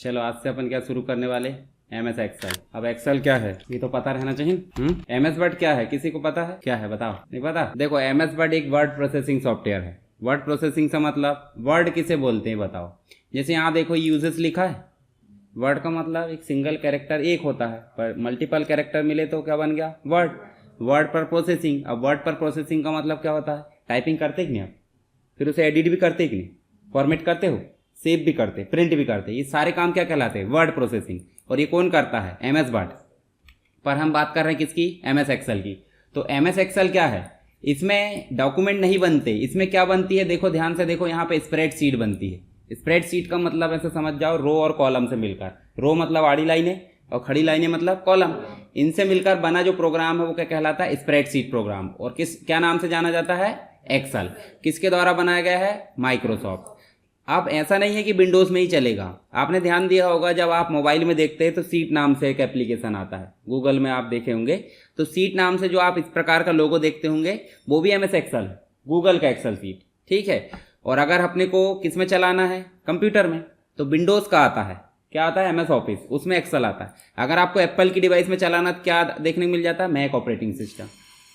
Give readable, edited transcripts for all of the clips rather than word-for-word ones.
चलो आज से अपन क्या शुरू करने वाले, MS एक्सेल। अब एक्सेल क्या है ये तो पता रहना चाहिए। MS वर्ड क्या है, किसी को पता है क्या है, बताओ। नहीं पता? देखो MS वर्ड एक वर्ड प्रोसेसिंग सॉफ्टवेयर है। वर्ड प्रोसेसिंग से मतलब वर्ड किसे बोलते हैं बताओ। जैसे यहाँ देखो यूजेस लिखा है, वर्ड का मतलब एक सिंगल कैरेक्टर एक होता है, पर मल्टीपल कैरेक्टर मिले तो क्या बन गया वर्ड। वर्ड पर प्रोसेसिंग, अब वर्ड पर प्रोसेसिंग का मतलब क्या होता है, टाइपिंग करते कि नहीं आप, फिर उसे एडिट भी करते कि नहीं, फॉर्मेट करते हो, सेव भी करते, प्रिंट भी करते, ये सारे काम क्या कहलाते हैं, वर्ड प्रोसेसिंग। और ये कौन करता है, MS वर्ड। पर हम बात कर रहे हैं किसकी, MS एक्सेल की। तो MS एक्सेल क्या है, इसमें डॉक्यूमेंट नहीं बनते, इसमें क्या बनती है देखो ध्यान से देखो, यहाँ पे स्प्रेडशीट बनती है। स्प्रेडशीट का मतलब ऐसे समझ जाओ रो और कॉलम से मिलकर, रो मतलब आड़ी लाइनें और खड़ी लाइनें मतलब कॉलम, इनसे मिलकर बना जो प्रोग्राम है वो क्या कहलाता है, स्प्रेडशीट प्रोग्राम। और क्या नाम से जाना जाता है, एक्सेल। किसके द्वारा बनाया गया है, माइक्रोसॉफ्ट। अब ऐसा नहीं है कि विंडोज में ही चलेगा, आपने ध्यान दिया होगा जब आप मोबाइल में देखते हैं तो सीट नाम से एक एप्लीकेशन आता है, गूगल में आप देखे होंगे तो सीट नाम से जो आप इस प्रकार का लोगो देखते होंगे वो भी MS एक्सेल है, गूगल का एक्सेल सीट, ठीक है। और अगर अपने को किस में चलाना है, कंप्यूटर में, तो विंडोज का आता है, क्या आता है, MS ऑफिस, उसमें एक्सेल आता है। अगर आपको एप्पल की डिवाइस में चलाना तो क्या देखने को मिल जाता है, मैक ऑपरेटिंग सिस्टम।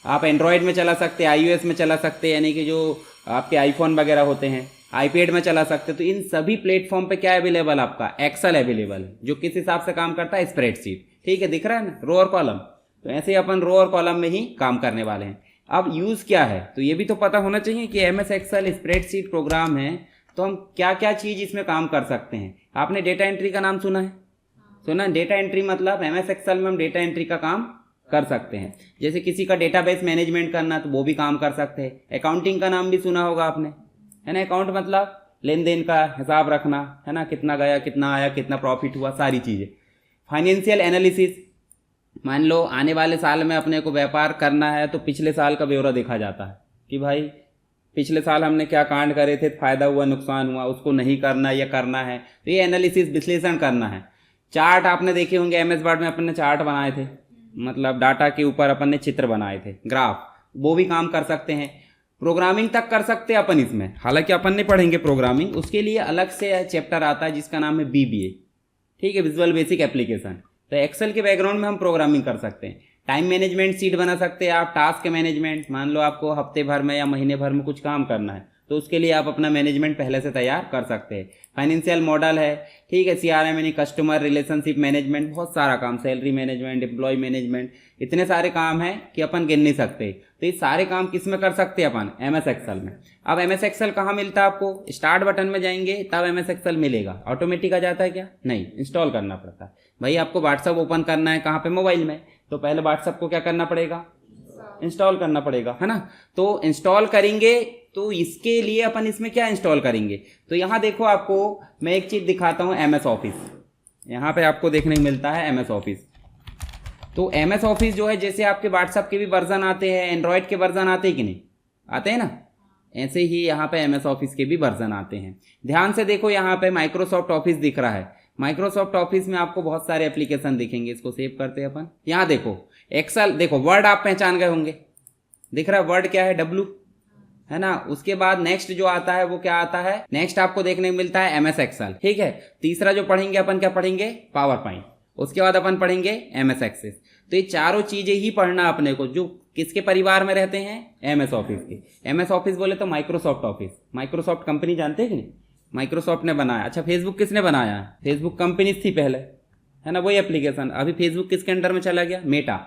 आप एंड्रॉयड में चला सकते हैं, iOS में चला सकते हैं, यानी कि जो आपके आईफोन वगैरह होते हैं, आईपैड में चला सकते। तो इन सभी प्लेटफॉर्म पे क्या अवेलेबल आपका, एक्सेल अवेलेबल है, जो किस हिसाब से काम करता है, स्प्रेडशीट, ठीक है, दिख रहा है ना, रो और कॉलम। तो ऐसे ही अपन रो और कॉलम में ही काम करने वाले हैं। अब यूज क्या है तो ये भी तो पता होना चाहिए कि MS एक्सेल स्प्रेडशीट प्रोग्राम है तो हम क्या क्या चीज इसमें काम कर सकते हैं। आपने डेटा एंट्री का नाम सुना है, सुना, डेटा एंट्री मतलब MS एक्सेल में हम डेटा एंट्री का काम कर सकते हैं। जैसे किसी का डेटाबेस मैनेजमेंट करना तो वो भी काम कर सकते हैं। अकाउंटिंग का नाम भी सुना होगा आपने, है ना, अकाउंट मतलब लेन देन का हिसाब रखना, है ना, कितना गया कितना आया कितना प्रॉफिट हुआ, सारी चीज़ें। फाइनेंशियल एनालिसिस, मान लो आने वाले साल में अपने को व्यापार करना है तो पिछले साल का ब्यौरा देखा जाता है कि भाई पिछले साल हमने क्या कांड करे थे, फायदा हुआ नुकसान हुआ, उसको नहीं करना या करना है, तो ये एनालिसिस विश्लेषण करना है। चार्ट आपने देखे होंगे, MS वर्ड में अपन ने चार्ट बनाए थे, मतलब डाटा के ऊपर अपन ने चित्र बनाए थे, ग्राफ, वो भी काम कर सकते हैं। प्रोग्रामिंग तक कर सकते हैं अपन इसमें, हालांकि अपन नहीं पढ़ेंगे प्रोग्रामिंग, उसके लिए अलग से चैप्टर आता है जिसका नाम है BBA, ठीक है, विजुअल बेसिक एप्लीकेशन। तो एक्सेल के बैकग्राउंड में हम प्रोग्रामिंग कर सकते हैं। टाइम मैनेजमेंट सीट बना सकते हैं आप, टास्क मैनेजमेंट, मान लो आपको हफ्ते भर में या महीने भर में कुछ काम करना है तो उसके लिए आप अपना मैनेजमेंट पहले से तैयार कर सकते हैं। फाइनेंशियल मॉडल है, ठीक है, CRM यानी कस्टमर रिलेशनशिप मैनेजमेंट, बहुत सारा काम, सैलरी मैनेजमेंट, एम्प्लॉय मैनेजमेंट, इतने सारे काम हैं कि अपन गिन नहीं सकते। तो ये सारे काम किस में कर सकते हैं अपन, MS एक्सेल में। अब MS एक्सेल कहाँ मिलता है आपको, स्टार्ट बटन में जाएंगे तब MS एक्सेल मिलेगा। ऑटोमेटिक आ जाता है क्या, नहीं, इंस्टॉल करना पड़ता है। भाई आपको व्हाट्सअप ओपन करना है कहाँ पे, मोबाइल में, तो पहले व्हाट्सअप को क्या करना पड़ेगा, इंस्टॉल करना पड़ेगा, है ना। तो इंस्टॉल करेंगे तो इसके लिए अपन इसमें क्या इंस्टॉल करेंगे, तो यहाँ देखो आपको मैं एक चीज दिखाता हूँ, MS ऑफिस, यहाँ पे आपको देखने को मिलता है MS ऑफिस। तो MS ऑफिस जो है, जैसे आपके व्हाट्सएप के भी वर्जन आते हैं, एंड्रॉयड के वर्जन आते हैं कि नहीं, आते हैं ना, ऐसे ही यहाँ पे MS ऑफिस के भी वर्जन आते हैं। ध्यान से देखो, यहाँ पे माइक्रोसॉफ्ट ऑफिस दिख रहा है, माइक्रोसॉफ्ट ऑफिस में आपको बहुत सारे एप्लीकेशन दिखेंगे, इसको सेव करते हैं अपन। यहाँ देखो एक्सेल, देखो वर्ड आप पहचान गए होंगे, दिख रहा है वर्ड क्या है, W, है ना। उसके बाद नेक्स्ट जो आता है वो क्या आता है, नेक्स्ट आपको देखने को मिलता है MS एक्सेल, ठीक है। तीसरा जो पढ़ेंगे अपन, क्या पढ़ेंगे, पावर पॉइंट। उसके बाद अपन पढ़ेंगे MS एक्सेस। तो ये चारों चीजें ही पढ़ना अपने को, जो किसके परिवार में रहते हैं, MS ऑफिस के। MS ऑफिस बोले तो माइक्रोसॉफ्ट ऑफिस, माइक्रोसॉफ्ट कंपनी जानते हैं कि नहीं, माइक्रोसॉफ्ट ने बनाया। अच्छा, फेसबुक किसने बनाया, फेसबुक कंपनी थी पहले, है ना, वही एप्लीकेशन। अभी फेसबुक किसके अंडर में चला गया, मेटा,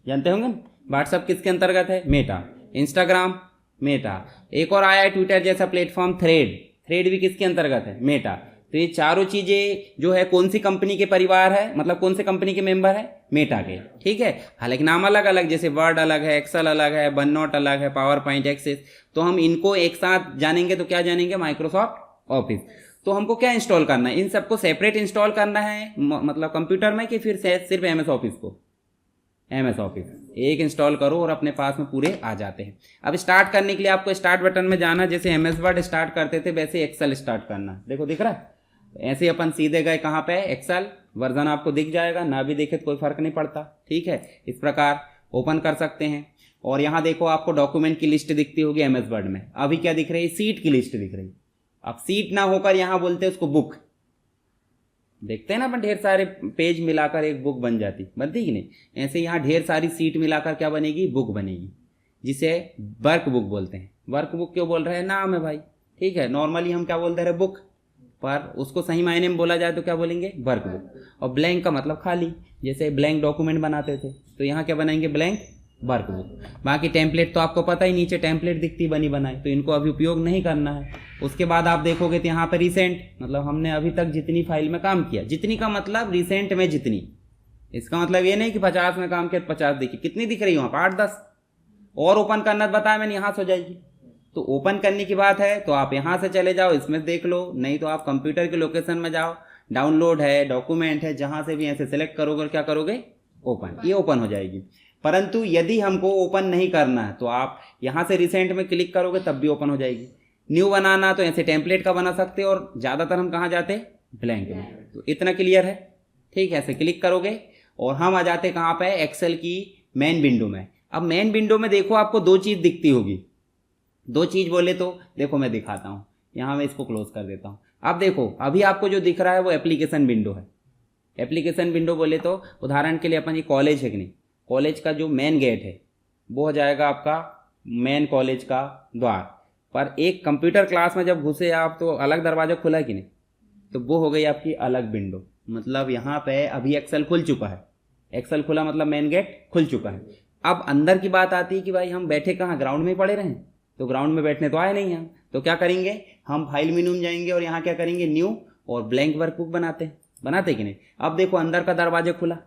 जानते होंगे। व्हाट्सएप किसके अंतर्गत है, मेटा। Instagram, Meta. एक और आया है ट्विटर जैसा प्लेटफॉर्म, थ्रेड भी किसके अंतर्गत है, मेटा। तो ये चारों चीजें जो है कौन सी कंपनी के परिवार है, मतलब कौन सी कंपनी के मेंबर है, मेटा के, ठीक है। हालांकि नाम अलग अलग, जैसे वर्ड अलग है, एक्सेल अलग है, वन नोट अलग है, पावर पॉइंट, एक्सेस, तो हम इनको एक साथ जानेंगे तो क्या जानेंगे, माइक्रोसॉफ्ट ऑफिस। तो हमको क्या इंस्टॉल करना है, इन सबको सेपरेट इंस्टॉल करना है, मतलब कंप्यूटर में, कि फिर सिर्फ MS ऑफिस को, MS ऑफिस एक इंस्टॉल करो और अपने पास में पूरे आ जाते हैं। अब स्टार्ट करने के लिए आपको स्टार्ट बटन में जाना, जैसे MS वर्ड स्टार्ट करते थे वैसे एक्सेल स्टार्ट करना, देखो दिख रहा है। ऐसे अपन सीधे गए कहाँ पे, एक्सेल, वर्जन आपको दिख जाएगा, ना भी देखे तो कोई फर्क नहीं पड़ता, ठीक है। इस प्रकार ओपन कर सकते हैं। और यहाँ देखो आपको डॉक्यूमेंट की लिस्ट दिखती होगी MS वर्ड में, अभी क्या दिख रही है, सीट की लिस्ट दिख रही है। अब सीट ना होकर यहाँ बोलते हैं उसको बुक, देखते हैं ना अपन, ढेर सारे पेज मिलाकर एक बुक बन जाती, बनती कि नहीं? ऐसे यहाँ ढेर सारी सीट मिलाकर क्या बनेगी? बुक बनेगी, जिसे वर्क बुक बोलते हैं। वर्क बुक क्यों बोल रहे हैं? नाम है भाई, ठीक है। नॉर्मली हम क्या बोलते रहे? बुक, पर उसको सही मायने में बोला जाए तो क्या बोलेंगे? Work book. और ब्लैंक का मतलब खाली, जैसे ब्लैंक डॉक्यूमेंट बनाते थे, तो यहाँ क्या बनाएंगे? Blank work book. बाकी टेम्पलेट तो आपको पता ही, नीचे टेम्पलेट दिखती बनी बनाई, तो इनको अभी उपयोग नहीं करना है। उसके बाद आप देखोगे तो यहाँ पर रिसेंट, मतलब हमने अभी तक जितनी फाइल में काम किया, जितनी का मतलब रिसेंट में जितनी, इसका मतलब ये नहीं कि 50 में काम किया 50 देखिए, कितनी दिख रही हो आप? 8-10। और ओपन करना बताया मैंने, यहाँ से हो जाएगी। तो ओपन करने की बात है तो आप यहाँ से चले जाओ, इसमें देख लो, नहीं तो आप कंप्यूटर के लोकेशन में जाओ, डाउनलोड है, डॉक्यूमेंट है, जहाँ से भी ऐसे सेलेक्ट करोगे, क्या करोगे? ओपन, ये ओपन हो जाएगी। परंतु यदि हमको ओपन नहीं करना है तो आप यहाँ से रिसेंट में क्लिक करोगे तब भी ओपन हो जाएगी। न्यू बनाना तो ऐसे टेम्पलेट का बना सकते हो, और ज़्यादातर हम कहाँ जाते? ब्लैंक में। तो इतना क्लियर है, ठीक है। ऐसे क्लिक करोगे और हम आ जाते कहाँ पे? एक्सेल की मेन विंडो में। अब मेन विंडो में देखो आपको दो चीज़ दिखती होगी। दो चीज़ बोले तो देखो मैं दिखाता हूँ, यहाँ मैं इसको क्लोज कर देता हूँ। अब देखो अभी आपको जो दिख रहा है वो एप्लीकेशन विंडो है। एप्लीकेशन विंडो बोले तो उदाहरण के लिए अपन, ये कॉलेज है कि नहीं, कॉलेज का जो मेन गेट है वो हो जाएगा आपका मेन कॉलेज का द्वार। पर एक कंप्यूटर क्लास में जब घुसे आप तो अलग दरवाजा खुला है कि नहीं, तो वो हो गई आपकी अलग विंडो। मतलब यहाँ पे अभी एक्सेल खुल चुका है, एक्सेल खुला मतलब मेन गेट खुल चुका है। अब अंदर की बात आती है कि भाई हम बैठे कहाँ? ग्राउंड में पड़े रहें, तो ग्राउंड में बैठने तो आए नहीं हम, तो क्या करेंगे? हम फाइल मेनू में जाएंगे और यहाँ क्या करेंगे? न्यू, और ब्लैंक वर्कबुक बनाते कि नहीं। अब देखो अंदर का दरवाजा खुला,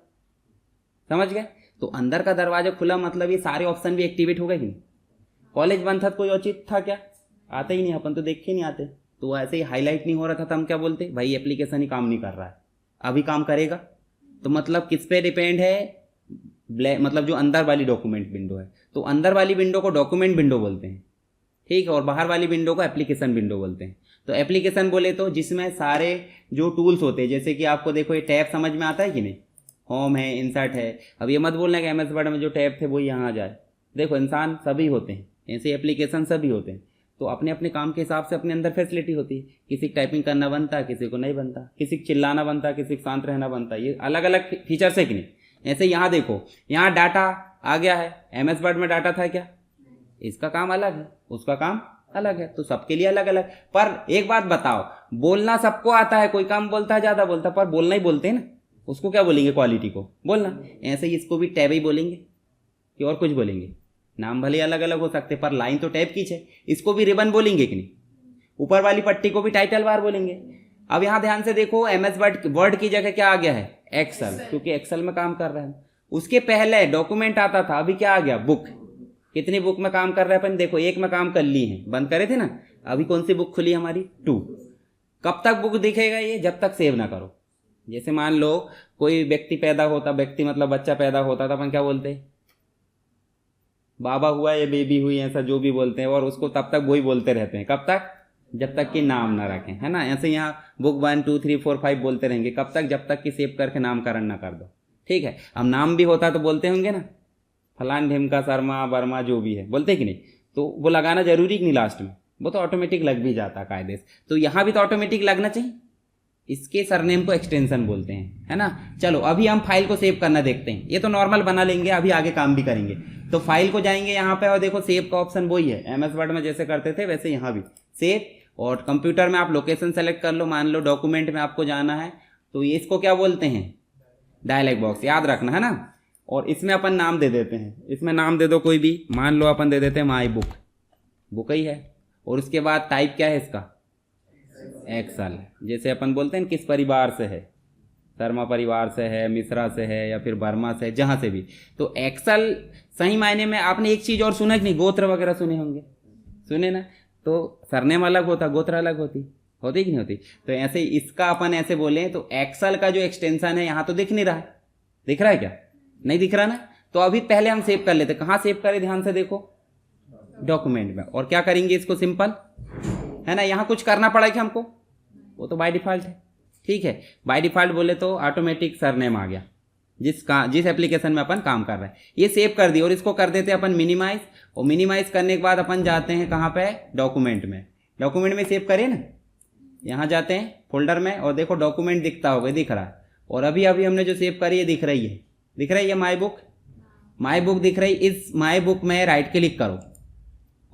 समझ गए? तो अंदर का दरवाजा खुला मतलब ये सारे ऑप्शन भी एक्टिवेट हो गए कि नहीं। कॉलेज बंद था तो कोई औचित्य था क्या? आते ही नहीं, अपन तो देख के नहीं आते। तो ऐसे ही हाईलाइट नहीं हो रहा था तो हम क्या बोलते? भाई एप्लीकेशन ही काम नहीं कर रहा है, अभी काम करेगा। तो मतलब किस पे डिपेंड है? मतलब जो अंदर वाली डॉक्यूमेंट विंडो है, तो अंदर वाली विंडो को डॉक्यूमेंट विंडो बोलते हैं, ठीक है। और बाहर वाली विंडो को एप्लीकेशन विंडो बोलते हैं। तो एप्लीकेशन बोले तो जिसमें सारे जो टूल्स होते हैं, जैसे कि आपको देखो ये टैब समझ में आता है कि नहीं? होम है, इंसर्ट है। अब ये मत बोलना कि MS वर्ड में जो टैब थे वो यहाँ आ जाए। देखो इंसान सभी होते हैं, ऐसे एप्लीकेशन सभी होते हैं, तो अपने अपने काम के हिसाब से अपने अंदर फैसिलिटी होती है। किसी को टाइपिंग करना बनता है, किसी को नहीं बनता, किसी को चिल्लाना बनता है, किसी को शांत रहना बनता है। ये अलग अलग फीचर्स है कि नहीं। ऐसे यहाँ देखो, यहाँ डाटा आ गया है, MS वर्ड में डाटा था क्या? इसका काम अलग है, उसका काम अलग है, तो सबके लिए अलग अलग। पर एक बात बताओ, बोलना सबको आता है, कोई कम बोलता है ज़्यादा बोलता है, पर बोलना ही बोलते हैं ना, उसको क्या बोलेंगे? क्वालिटी को बोलना। ऐसे ही इसको भी टैब ही बोलेंगे कि और कुछ बोलेंगे? नाम भले अलग अलग हो सकते पर लाइन तो टैब की है। इसको भी रिबन बोलेंगे कि नहीं? ऊपर वाली पट्टी को भी टाइटल बार बोलेंगे। अब यहाँ ध्यान से देखो, MS वर्ड की जगह क्या आ गया है? एक्सेल, क्योंकि एक्सेल में काम कर रहे हैं। उसके पहले डॉक्यूमेंट आता था, अभी क्या आ गया? बुक। कितनी बुक में काम कर रहे हैं अपन? देखो एक में काम कर ली है, बंद करे थे ना। अभी कौन सी बुक खुली हमारी? 2। कब तक बुक दिखेगा ये? जब तक सेव ना करो। जैसे मान लो कोई व्यक्ति पैदा होता, व्यक्ति मतलब बच्चा पैदा होता था, अपन क्या बोलते? बाबा हुआ या बेबी हुई, ऐसा जो भी बोलते हैं, और उसको तब तक वही बोलते रहते हैं। कब तक? जब तक कि नाम ना रखें, है ना। ऐसे यहाँ बुक 1 2 3 4 5 बोलते रहेंगे। कब तक? जब तक कि सेव करके नामकरण ना कर दो, ठीक है। अब नाम भी होता तो बोलते होंगे ना, फलान ढिमका शर्मा वर्मा जो भी है, बोलते कि नहीं? तो वो लगाना जरूरी कि नहीं लास्ट में? वो तो ऑटोमेटिक लग भी जाता है कायदे से। तो यहाँ भी तो ऑटोमेटिक लगना चाहिए। इसके सरनेम को एक्सटेंशन बोलते हैं, है ना। चलो अभी हम फाइल को सेव करना देखते हैं। ये तो नॉर्मल बना लेंगे, अभी आगे काम भी करेंगे। तो फाइल को जाएंगे यहाँ पे और देखो सेव का ऑप्शन वही है, MS वर्ड में जैसे करते थे वैसे यहाँ भी सेव। और कंप्यूटर में आप लोकेशन सेलेक्ट कर लो, मान लो डॉक्यूमेंट में आपको जाना है तो ये इसको क्या बोलते हैं? डायलॉग बॉक्स, याद रखना है ना। और इसमें अपन नाम दे देते हैं, इसमें नाम दे दो कोई भी, मान लो अपन दे देते हैं माई बुक, बुक ही है। और उसके बाद टाइप क्या है इसका? एक्सेल। जैसे अपन बोलते हैं किस परिवार से है, शर्मा परिवार से है, मिश्रा से है, या फिर वर्मा से है, जहाँ से भी। तो एक्सेल सही मायने में आपने एक चीज़ और सुना कि नहीं? गोत्र वगैरह सुने होंगे, सुने ना। तो सरनेम अलग होता, गोत्र अलग होती कि नहीं होती। तो ऐसे इसका अपन ऐसे बोले तो एक्सेल का जो एक्सटेंशन है यहाँ तो दिख नहीं रहा है, दिख रहा है क्या? नहीं दिख रहा ना। तो अभी पहले हम सेव कर लेते। कहाँ सेव करें? ध्यान से देखो, डॉक्यूमेंट में। और क्या करेंगे इसको? सिंपल है ना, यहाँ कुछ करना पड़ेगा हमको, वो तो बाय डिफॉल्ट है, ठीक है। बाय डिफॉल्ट बोले तो ऑटोमेटिक सरनेम आ गया जिस एप्लीकेशन में अपन काम कर रहे हैं। ये सेव कर दी और इसको कर देते हैं अपन मिनिमाइज। और मिनिमाइज करने के बाद अपन जाते हैं कहाँ पे? डॉक्यूमेंट में। डॉक्यूमेंट में सेव करें ना, यहाँ जाते हैं फोल्डर में और देखो डॉक्यूमेंट दिखता होगा, दिख रहा है। और अभी अभी हमने जो सेव करी है दिख रही है, दिख रही है माई बुक, माई बुक दिख रही। इस माई बुक में राइट क्लिक करो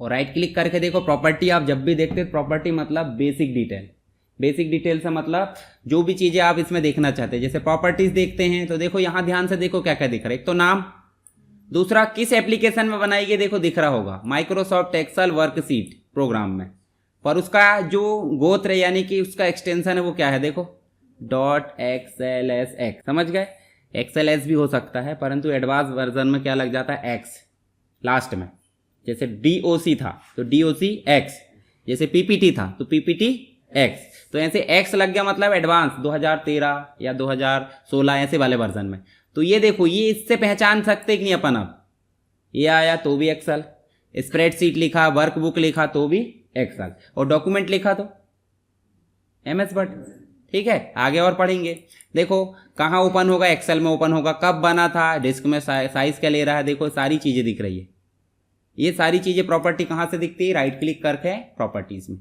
और राइट क्लिक करके देखो प्रॉपर्टी। आप जब भी देखते हैं प्रॉपर्टी मतलब बेसिक डिटेल, बेसिक डिटेल से मतलब जो भी चीज़ें आप इसमें देखना चाहते हैं। जैसे प्रॉपर्टीज देखते हैं तो देखो यहाँ ध्यान से देखो क्या क्या दिख रहा है। एक तो नाम, दूसरा किस एप्लीकेशन में बनाई गई देखो दिख रहा होगा, माइक्रोसॉफ्ट एक्सेल वर्कशीट प्रोग्राम में। पर उसका जो गोत्र यानी कि उसका एक्सटेंशन है वो क्या है देखो, .xlsx। समझ गए, XLS भी हो सकता है परंतु एडवांस वर्जन में क्या लग जाता है एक्स लास्ट में। जैसे DOC था तो DOC X, जैसे PPT था तो PPT X। तो ऐसे X लग गया मतलब एडवांस 2013 या 2016 ऐसे वाले वर्जन में। तो ये देखो ये इससे पहचान सकते कि नहीं अपन। अब ये आया तो भी एक्सेल, स्प्रेडशीट लिखा, वर्कबुक लिखा तो भी एक्सेल, और डॉक्यूमेंट लिखा तो MS वर्ड। ठीक है, आगे और पढ़ेंगे। देखो कहाँ ओपन होगा, एक्सेल में ओपन होगा, कब बना था, डिस्क में साइज क्या ले रहा है, देखो सारी चीज़ें दिख रही है। ये सारी चीज़ें प्रॉपर्टी कहाँ से दिखती है, राइट क्लिक करके प्रॉपर्टीज में।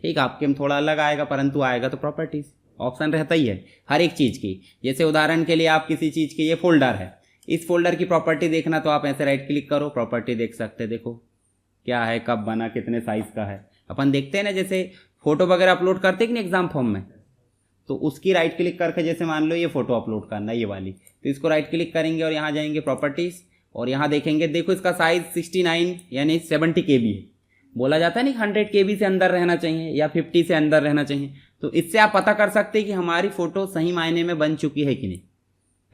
ठीक, आपके में थोड़ा अलग आएगा परंतु आएगा तो प्रॉपर्टीज ऑप्शन रहता ही है हर एक चीज़ की। जैसे उदाहरण के लिए आप किसी चीज़ की, ये फोल्डर है, इस फोल्डर की प्रॉपर्टी देखना तो आप ऐसे राइट क्लिक करो, प्रॉपर्टी देख सकते, देखो क्या है, कब बना, कितने साइज का है। अपन देखते हैं ना जैसे फोटो वगैरह अपलोड करते हैं कि एग्जाम फॉर्म में, तो उसकी राइट क्लिक करके जैसे मान लो ये फोटो अपलोड करना है ये वाली, तो इसको राइट क्लिक करेंगे और यहाँ जाएंगे प्रॉपर्टीज और यहाँ देखेंगे, देखो इसका साइज 69 यानी 70 KB है। बोला जाता है नहीं 100 KB से अंदर रहना चाहिए या 50 से अंदर रहना चाहिए। तो इससे आप पता कर सकते हैं कि हमारी फोटो सही मायने में बन चुकी है कि नहीं।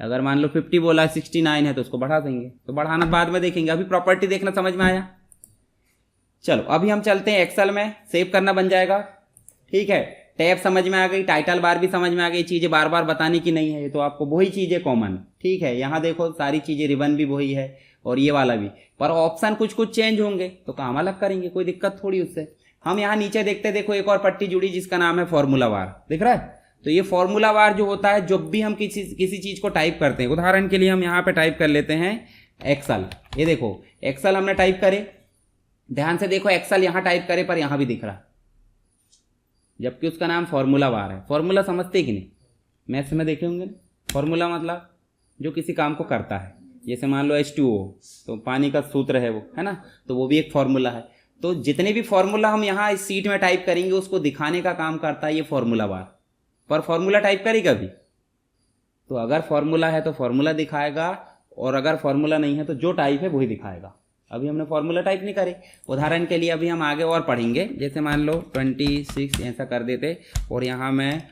अगर मान लो 50 बोला 69 है तो उसको बढ़ा देंगे, तो बढ़ाना बाद में देखेंगे। अभी प्रॉपर्टी देखना समझ में आया। चलो अभी हम चलते हैं एक्सेल में, सेव करना बन जाएगा। ठीक है, टैब समझ में आ गई, टाइटल बार भी समझ में आ गई। चीज़ें बार बार बताने की नहीं है, तो आपको वही चीज़ें कॉमन। ठीक है, यहाँ देखो सारी चीज़ें, रिबन भी वही है और ये वाला भी, पर ऑप्शन कुछ कुछ चेंज होंगे तो काम अलग करेंगे, कोई दिक्कत थोड़ी उससे। हम यहाँ नीचे देखते देखो एक और पट्टी जुड़ी जिसका नाम है फॉर्मूला बार, दिख रहा है। तो ये फॉर्मूला बार जो होता है, जब भी हम किसी चीज़ को टाइप करते हैं, उदाहरण के लिए हम यहाँ पे टाइप कर लेते हैं एक्सेल। ये देखो एक्सेल हमने टाइप करे, ध्यान से देखो एक्सेल यहाँ टाइप करे पर यहाँ भी दिख रहा है, जबकि उसका नाम फॉर्मूला बार है। फॉर्मूला समझते कि नहीं, मैथ्स में देखे होंगे ना। फॉर्मूला मतलब जो किसी काम को करता है, जैसे मान लो H2O तो पानी का सूत्र है वो, है ना, तो वो भी एक फॉर्मूला है। तो जितने भी फॉर्मूला हम यहाँ इस सीट में टाइप करेंगे उसको दिखाने का काम करता है ये फॉर्मूला बार। पर फॉर्मूला टाइप करेगा भी तो अगर फॉर्मूला है तो फॉर्मूला दिखाएगा, और अगर फॉर्मूला नहीं है तो जो टाइप है वही दिखाएगा। अभी हमने फॉर्मूला टाइप नहीं करे, उदाहरण के लिए अभी हम आगे और पढ़ेंगे। जैसे मान लो 26 ऐसा कर देते और यहाँ मैं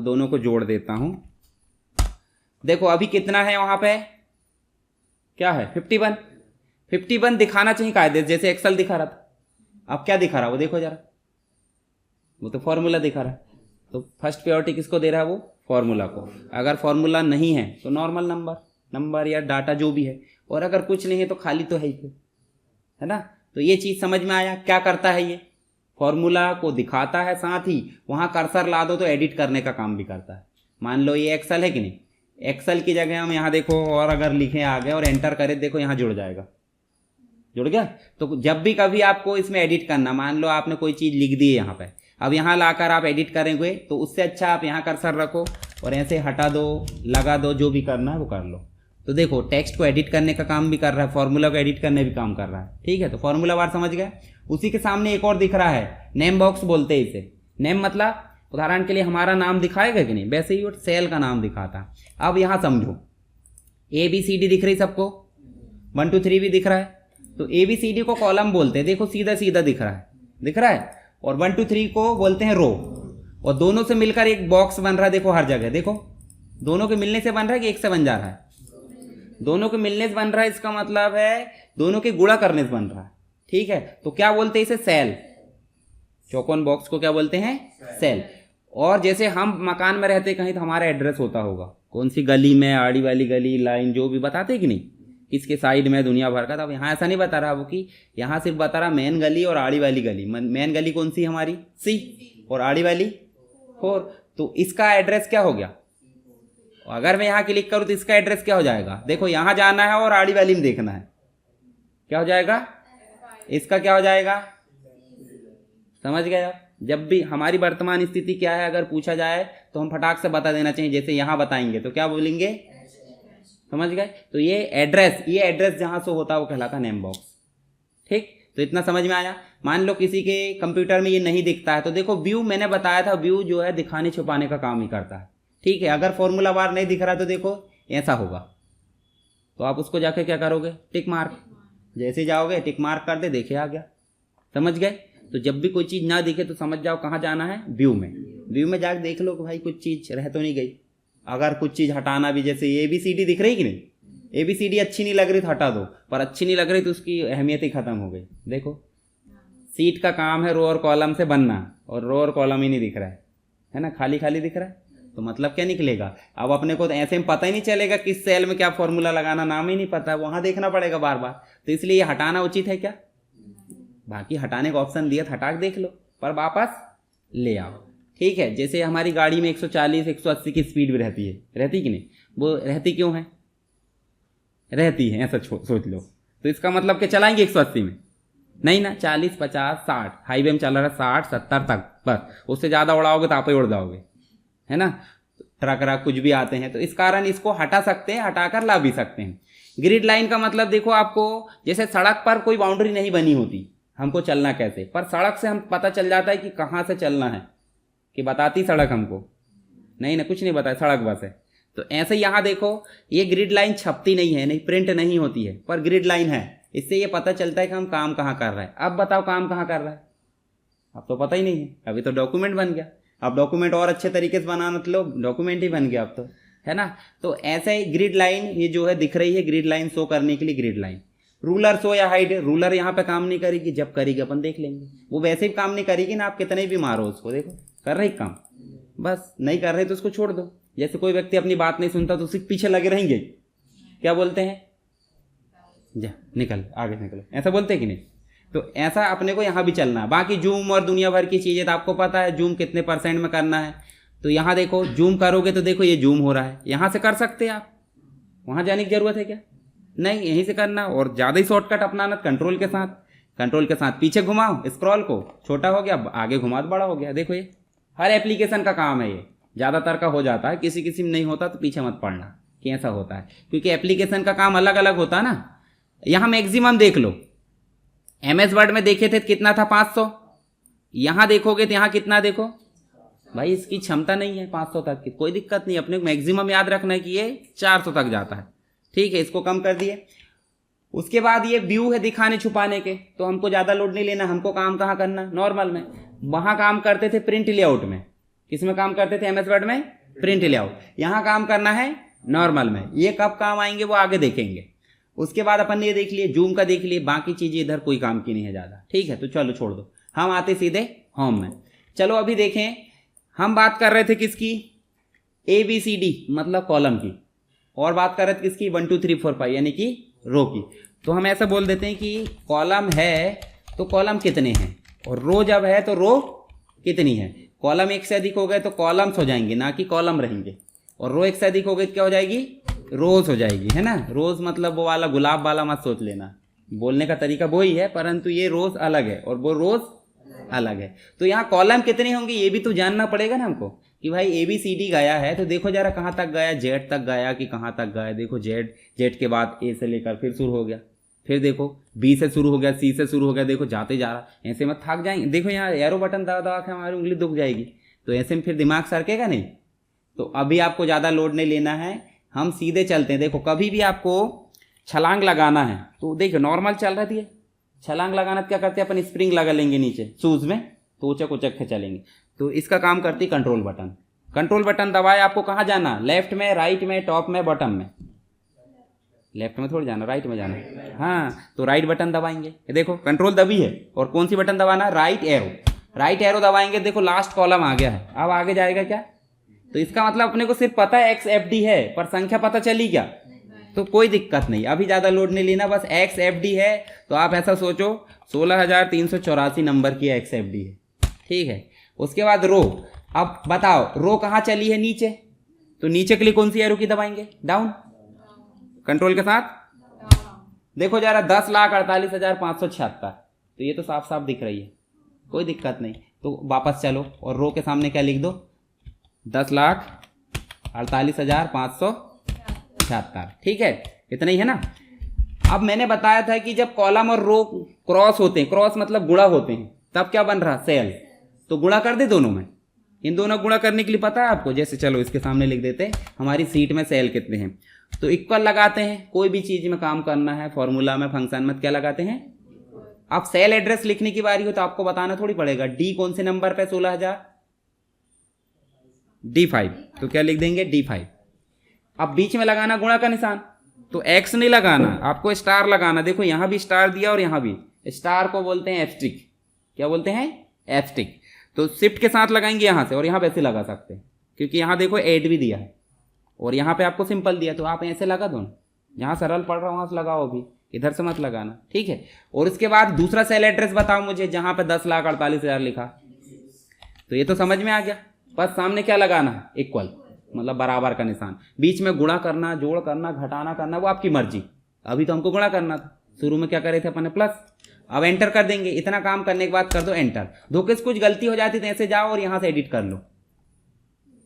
दोनों को जोड़ देता हूँ। देखो अभी कितना है वहाँ पे, क्या है 51। 51 दिखाना चाहिए कायदे, जैसे एक्सेल दिखा रहा था। अब क्या दिखा रहा वो देखो जरा, वो तो फॉर्मूला दिखा रहा है। तो फर्स्ट प्रायोरिटी किसको दे रहा है, वो फॉर्मूला को। अगर फॉर्मूला नहीं है तो नॉर्मल नंबर या डाटा जो भी है, और अगर कुछ नहीं है तो खाली तो है ही, है ना। तो ये चीज़ समझ में आया, क्या करता है ये, फॉर्मूला को दिखाता है, साथ ही वहाँ कर्सर ला दो तो एडिट करने का काम भी करता है। मान लो ये एक्सेल है कि नहीं, एक्सेल की जगह हम यहाँ देखो और अगर लिखें आगे और एंटर करें, देखो यहाँ जुड़ जाएगा, जुड़ गया। तो जब भी कभी आपको इसमें एडिट करना, मान लो आपने कोई चीज़ लिख दी है यहाँ पे, अब यहाँ लाकर आप एडिट करेंगे तो उससे अच्छा आप यहाँ कर्सर रखो और ऐसे हटा दो, लगा दो, जो भी करना है वो कर लो। तो देखो टेक्स्ट को एडिट करने का काम भी कर रहा है, फॉर्मूला को एडिट करने भी काम कर रहा है। ठीक है, तो फॉर्मूला बार समझ गए। उसी के सामने एक और दिख रहा है, नेम बॉक्स बोलते हैं इसे। नेम मतलब उदाहरण के लिए हमारा नाम दिखाएगा कि नहीं, वैसे ही वो सेल का नाम दिखाता। अब यहाँ समझो ABCD दिख रही सबको, 1 2 3 भी दिख रहा है। तो ABCD को कॉलम बोलते हैं, देखो सीधा सीधा दिख रहा है, दिख रहा है। और 1 2 3 को बोलते हैं रो, और दोनों से मिलकर एक बॉक्स बन रहा है, देखो हर जगह। देखो दोनों के मिलने से बन रहा है कि एक से बन जा रहा है, दोनों के मिलने से बन रहा है। इसका मतलब है दोनों के गुणा करने से बन रहा है। ठीक है, तो क्या बोलते हैं इसे, सेल। चौकोन बॉक्स को क्या बोलते हैं, सेल। और जैसे हम मकान में रहते कहीं तो हमारा एड्रेस होता होगा, कौन सी गली में, आड़ी वाली गली, लाइन, जो भी बताते कि नहीं, किसके साइड में, दुनिया भर का। तो अब यहाँ ऐसा नहीं बता रहा वो कि यहाँ सिर्फ बता रहा मेन गली और आड़ी वाली गली। मेन गली कौन सी हमारी, C, और आड़ी वाली 4। तो इसका एड्रेस क्या हो गया, अगर मैं यहाँ क्लिक करूँ तो इसका एड्रेस क्या हो जाएगा, देखो यहाँ जाना है और आड़ी वाली में देखना है, क्या हो जाएगा, इसका क्या हो जाएगा, समझ गए आप। जब भी हमारी वर्तमान स्थिति क्या है अगर पूछा जाए तो हम फटाक से बता देना चाहिए। जैसे यहाँ बताएंगे तो क्या बोलेंगे, समझ गए। तो ये एड्रेस जहाँ से होता है वो कहलाता नेम बॉक्स। ठीक, तो इतना समझ में आया। मान लो किसी के कंप्यूटर में ये नहीं दिखता है तो देखो व्यू, मैंने बताया था व्यू जो है दिखाने छुपाने का काम ही करता है। ठीक है, अगर फॉर्मूला बार नहीं दिख रहा तो देखो ऐसा होगा, तो आप उसको जाके क्या करोगे, टिक मार्क, जैसे जाओगे टिक मार्क कर दे, देखे आ गया, समझ गए। तो जब भी कोई चीज़ ना दिखे तो समझ जाओ कहाँ जाना है, व्यू में। व्यू में जाके देख लो कि भाई कुछ चीज़ रह तो नहीं गई। अगर कुछ चीज़ हटाना भी, जैसे ABCD दिख रही कि नहीं, ABCD अच्छी नहीं लग रही तो हटा दो, पर अच्छी नहीं लग रही तो उसकी अहमियत ही खत्म हो गई। देखो सीट का काम है रो और कॉलम से बनना, और रो और कॉलम ही नहीं दिख रहा है ना, खाली खाली दिख रहा है, तो मतलब क्या निकलेगा। अब अपने को तो ऐसे में पता ही नहीं चलेगा किस सेल में क्या फॉर्मूला लगाना, नाम ही नहीं पता, वहां देखना पड़ेगा बार बार। तो इसलिए ये हटाना उचित है क्या, बाकी हटाने का ऑप्शन दिया, हटा के देख लो, पर वापस ले आओ। ठीक है, जैसे हमारी गाड़ी में 140 180 की स्पीड भी रहती है, रहती कि नहीं, वो रहती क्यों है, रहती है, ऐसा सोच लो। तो इसका मतलब कि चलाएंगे 180 में नहीं ना, 40 50 60, हाईवे में चल रहा है 60 70 तक, बस उससे ज़्यादा उड़ाओगे तो आप ही उड़ जाओगे, है ना। ट्रक रक कुछ भी आते हैं, तो इस कारण इसको हटा सकते हैं, हटाकर ला भी सकते हैं। ग्रिड लाइन का मतलब देखो आपको, जैसे सड़क पर कोई बाउंड्री नहीं बनी होती, हमको चलना कैसे, पर सड़क से हम पता चल जाता है कि कहाँ से चलना है, कि बताती सड़क हमको, नहीं ना, कुछ नहीं बताया, सड़क बस है। तो ऐसे यहाँ देखो ये ग्रिड लाइन छपती नहीं है, नहीं प्रिंट नहीं होती है, पर ग्रिड लाइन है, इससे ये पता चलता है कि हम काम कहाँ कर रहे हैं। अब बताओ काम कहाँ कर रहा है, अब तो पता ही नहीं है, अभी तो डॉक्यूमेंट बन गया। अब डॉक्यूमेंट और अच्छे तरीके से बनाना, मतलब डॉक्यूमेंट ही बन गया अब तो, है ना। तो ऐसे ही ग्रिड लाइन ये जो है दिख रही है, ग्रिड लाइन शो करने के लिए ग्रिड लाइन। रूलर शो या हाइड, रूलर यहाँ पे काम नहीं करेगी, जब करेगी अपन देख लेंगे, वो वैसे भी काम नहीं करेगी ना, आप कितने भी मारो उसको, देखो कर रही काम, बस नहीं कर रहे तो उसको छोड़ दो। जैसे कोई व्यक्ति अपनी बात नहीं सुनता तो उसके पीछे लगे रहेंगे, क्या बोलते हैं, जा निकल आगे निकलो, ऐसा बोलते हैं कि नहीं। तो ऐसा अपने को यहाँ भी चलना है। बाकी जूम और दुनिया भर की चीज़ें तो आपको पता है, जूम कितने % में करना है। तो यहाँ देखो जूम करोगे तो देखो ये जूम हो रहा है, यहाँ से कर सकते हैं आप, वहाँ जाने की जरूरत है क्या, नहीं, यहीं से करना। और ज़्यादा ही शॉर्टकट अपनाना, कंट्रोल के साथ पीछे घुमाओ स्क्रॉल को, छोटा हो गया, आगे घुमा तो बड़ा हो गया। देखो ये हर एप्लीकेशन का काम है, ये ज़्यादातर का हो जाता है, किसी में नहीं होता तो पीछे मत पड़ना कि ऐसा होता है, क्योंकि एप्लीकेशन का काम अलग अलग होता है ना। यहाँ मैक्सिमम देख लो, MS वर्ड में देखे थे कितना था 500, यहाँ देखोगे तो यहाँ कितना, देखो भाई इसकी क्षमता नहीं है 500 तक की, कोई दिक्कत नहीं, अपने को मैक्सिमम याद रखना है कि ये 400 तक जाता है। ठीक है, इसको कम कर दिए। उसके बाद ये व्यू है दिखाने छुपाने के, तो हमको ज़्यादा लोड नहीं लेना, हमको काम कहाँ करना, नॉर्मल में। वहाँ काम करते थे प्रिंट लेआउट में, किसमें काम करते थे, MS वर्ड में प्रिंट लेआउट। यहाँ काम करना है नॉर्मल में, ये कब काम आएंगे वो आगे देखेंगे। उसके बाद अपन ने ये देख लिए, जूम का देख लिए, बाकी चीज़ें इधर कोई काम की नहीं है ज़्यादा। ठीक है, तो चलो छोड़ दो, हम आते सीधे होम में। चलो अभी देखें, हम बात कर रहे थे किसकी, ABCD मतलब कॉलम की, और बात कर रहे थे किसकी, 1 2 3 4 5 यानी कि रो की। तो हम ऐसा बोल देते हैं कि कॉलम है तो कॉलम कितने हैं, और रो जब है तो रो कितनी है। कॉलम एक से अधिक हो गए तो कॉलम्स हो जाएंगे, ना कि कॉलम रहेंगे, और रो एक से अधिक हो गई तो क्या हो जाएगी, रोज हो जाएगी, है ना। रोज मतलब वो वाला गुलाब वाला मत सोच लेना, बोलने का तरीका वो ही है, परंतु ये रोज अलग है और वो रोज अलग है। तो यहाँ कॉलम कितने होंगे ये भी तो जानना पड़ेगा ना हमको, कि भाई ABCD गया है तो देखो जरा कहाँ तक गया, Z तक गया कि कहाँ तक गया। देखो Z के बाद A से लेकर फिर शुरू हो गया, फिर देखो B से शुरू हो गया, C से शुरू हो गया, देखो जाते जा रहा, ऐसे में थक जाएंगे। देखो यहाँ एरो बटन दबा दबा के हमारी उंगली दुख जाएगी, तो ऐसे में फिर दिमाग सरकेगा नहीं। तो अभी आपको ज़्यादा लोड नहीं लेना है, हम सीधे चलते हैं। देखो कभी भी आपको छलांग लगाना है तो देखो नॉर्मल चल रही है, छलांग लगाना क्या करते हैं अपन, स्प्रिंग लगा लेंगे नीचे शूज़ में, तो उचक उचक के चलेंगे। तो इसका काम करती कंट्रोल बटन। कंट्रोल बटन दबाए आपको कहाँ जाना, लेफ्ट में, राइट में, टॉप में, बॉटम में। लेफ्ट में थोड़ी जाना, राइट में जाना, हाँ। तो राइट बटन दबाएंगे, देखो कंट्रोल दबी है, और कौन सी बटन दबाना, राइट एरो। राइट एरो दबाएंगे, देखो लास्ट कॉलम आ गया है, अब आगे जाएगा क्या। तो इसका मतलब अपने को सिर्फ पता है XFD है, पर संख्या पता चली क्या, तो कोई दिक्कत नहीं, अभी ज़्यादा लोड नहीं लेना, बस XFD है। तो आप ऐसा सोचो 16,384 नंबर की XFD है, ठीक है। उसके बाद रो, अब बताओ रो कहाँ चली है, नीचे, तो नीचे के लिए कौन सी एरो की दबाएंगे, डाउन, कंट्रोल के साथ। देखो जरा 10,48,576, तो ये तो साफ साफ दिख रही है, कोई दिक्कत नहीं। तो वापस चलो और रो के सामने क्या लिख दो, 10,48,576। ठीक है, इतना ही है ना। अब मैंने बताया था कि जब कॉलम और रो क्रॉस होते हैं, क्रॉस मतलब गुणा होते हैं, तब क्या बन रहा, सेल। तो गुणा कर दे दोनों में, इन दोनों गुणा करने के लिए पता है आपको, जैसे चलो इसके सामने लिख देते हैं हमारी सीट में सेल कितने हैं, तो इक्वल लगाते हैं। कोई भी चीज में काम करना है, फॉर्मूला में, फंक्शन में क्या लगाते हैं। अब सेल एड्रेस लिखने की बारी हो तो आपको बताना थोड़ी पड़ेगा, डी कौन से नंबर पे 16,000, D5, तो क्या लिख देंगे D5। अब बीच में लगाना गुणा का निशान, तो एक्स नहीं लगाना, आपको स्टार लगाना। देखो यहां भी स्टार दिया और यहां भी, स्टार को बोलते हैं एस्ट्रिक। क्या बोलते हैं, एस्ट्रिक। तो शिफ्ट के साथ लगाएंगे यहां से, और यहां पे ऐसे लगा सकते हैं, क्योंकि यहां देखो 8 भी दिया है और यहां पे आपको सिंपल दिया, तो आप ऐसे लगा दो, जहां सरल पढ़ रहा हूं वहां से लगाओ, भी इधर से मत लगाना। ठीक है, और इसके बाद दूसरा सेल एड्रेस बताओ मुझे, जहां पे 10,48,000 लिखा, तो ये तो समझ में आ गया। बस सामने क्या लगाना है, इक्वल, मतलब बराबर का निशान। बीच में गुणा करना, जोड़ करना, घटाना करना, वो आपकी मर्जी। अभी तो हमको गुणा करना था, शुरू में क्या करे थे अपन ने, प्लस। अब एंटर कर देंगे। इतना काम करने के बाद कर दो एंटर। धोखे से कुछ गलती हो जाती तो ऐसे जाओ और यहां से एडिट कर लो,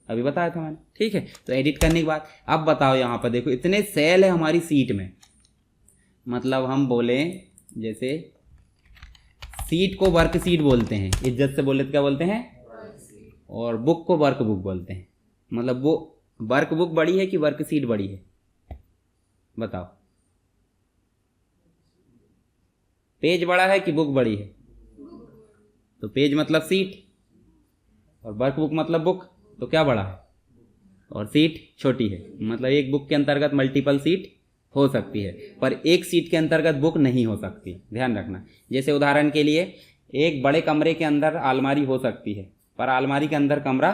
अभी बताया था मैंने। ठीक है, तो एडिट करने के बाद अब बताओ, यहां पर देखो इतने सेल है हमारी सीट में, मतलब हम बोले जैसे सीट को वर्क सीट बोलते हैं, इज्जत से बोले तो क्या बोलते हैं, और बुक को वर्क बुक बोलते हैं। मतलब वो वर्क बुक बड़ी है कि वर्क सीट बड़ी है, बताओ। पेज बड़ा है कि बुक बड़ी है, तो पेज मतलब सीट, और वर्क बुक मतलब बुक, तो क्या बड़ा है, और सीट छोटी है। मतलब एक बुक के अंतर्गत मल्टीपल सीट हो सकती है, पर एक सीट के अंतर्गत बुक नहीं हो सकती, ध्यान रखना। जैसे उदाहरण के लिए एक बड़े कमरे के अंदर अलमारी हो सकती है, पर अलमारी के अंदर कमरा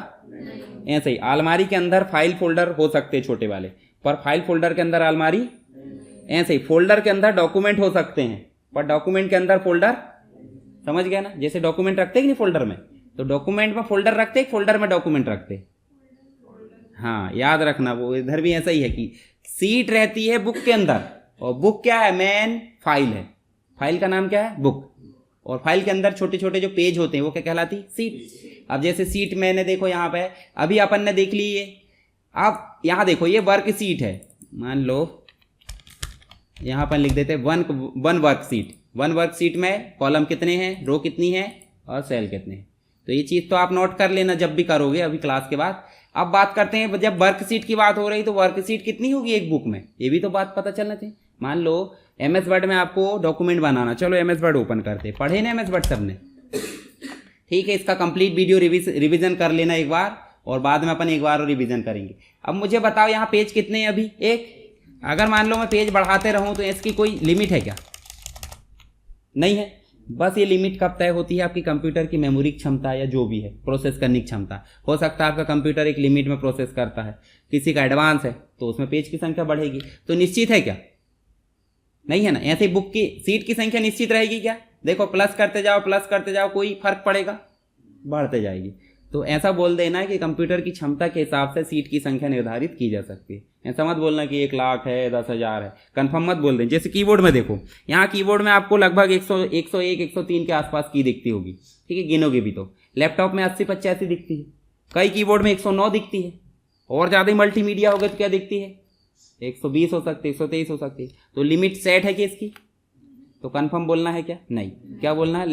ऐसे ही। अलमारी के अंदर फाइल फोल्डर हो सकते हैं छोटे वाले, पर फाइल फोल्डर के अंदर अलमारी ऐसे ही। फोल्डर के अंदर डॉक्यूमेंट हो सकते हैं, पर डॉक्यूमेंट के अंदर फोल्डर, समझ गया ना। जैसे डॉक्यूमेंट रखते हैं कि नहीं फोल्डर में, तो डॉक्यूमेंट में फोल्डर रखते हैं, फोल्डर में डॉक्यूमेंट रखते। हाँ, याद रखना, वो इधर भी ऐसा ही है कि सीट रहती है बुक के अंदर, और बुक क्या है, मेन फाइल है। फाइल का नाम क्या है, बुक। और फाइल के अंदर छोटे छोटे जो पेज होते हैं वो क्या कहलाती, सीट। अब जैसे सीट मैंने देखो यहाँ पे अभी अपन ने देख ली ये। अब यहाँ देखो ये वर्क सीट है, मान लो यहाँ पर लिख देते one work seat. One work seat में कॉलम कितने हैं, रो कितनी है, और सेल कितने हैं। तो ये चीज़ तो आप नोट कर लेना जब भी करोगे अभी क्लास के बाद। अब बात करते हैं, जब वर्क सीट की बात हो रही तो वर्क सीट कितनी होगी एक बुक में, ये भी तो बात पता चलना चाहिए। मान लो MS वर्ड में आपको डॉक्यूमेंट बनाना, चलो MS वर्ड ओपन करते, पढ़े ना MS वर्ड सबने, ठीक है। इसका कंप्लीट वीडियो रिवीजन कर लेना एक बार, और बाद में अपन एक बार और रिवीजन करेंगे। अब मुझे बताओ यहाँ पेज कितने हैं अभी, एक। अगर मान लो मैं पेज बढ़ाते रहूँ तो इसकी कोई लिमिट है क्या, नहीं है। बस ये लिमिट कब तय होती है, आपकी कंप्यूटर की मेमोरी क्षमता या जो भी है प्रोसेस करने की क्षमता। हो सकता है आपका कंप्यूटर एक लिमिट में प्रोसेस करता है, किसी का एडवांस है तो उसमें पेज की संख्या बढ़ेगी। तो निश्चित है क्या, नहीं है ना। ऐसे बुक की सीट की संख्या निश्चित रहेगी क्या, देखो प्लस करते जाओ कोई फर्क पड़ेगा, बढ़ते जाएगी। तो ऐसा बोल देना है कि कंप्यूटर की क्षमता के हिसाब से सीट की संख्या निर्धारित की जा सकती है। ऐसा मत बोलना कि 1,00,000 है, 10,000 है, कंफर्म मत बोल दें। जैसे कीबोर्ड में देखो, यहाँ कीबोर्ड में आपको लगभग 101, 103 के आसपास की दिखती होगी, ठीक है, गिनोगे भी तो। लैपटॉप में 80-85 दिखती है, कई कीबोर्ड में 109 दिखती है, और ज़्यादा मल्टीमीडिया हो गया तो क्या दिखती है, 120 हो सकती है, 123 हो सकती है। तो लिमिट सेट है कि इसकी, तो कंफर्म बोलना है क्या, नहीं। क्या बोलना है,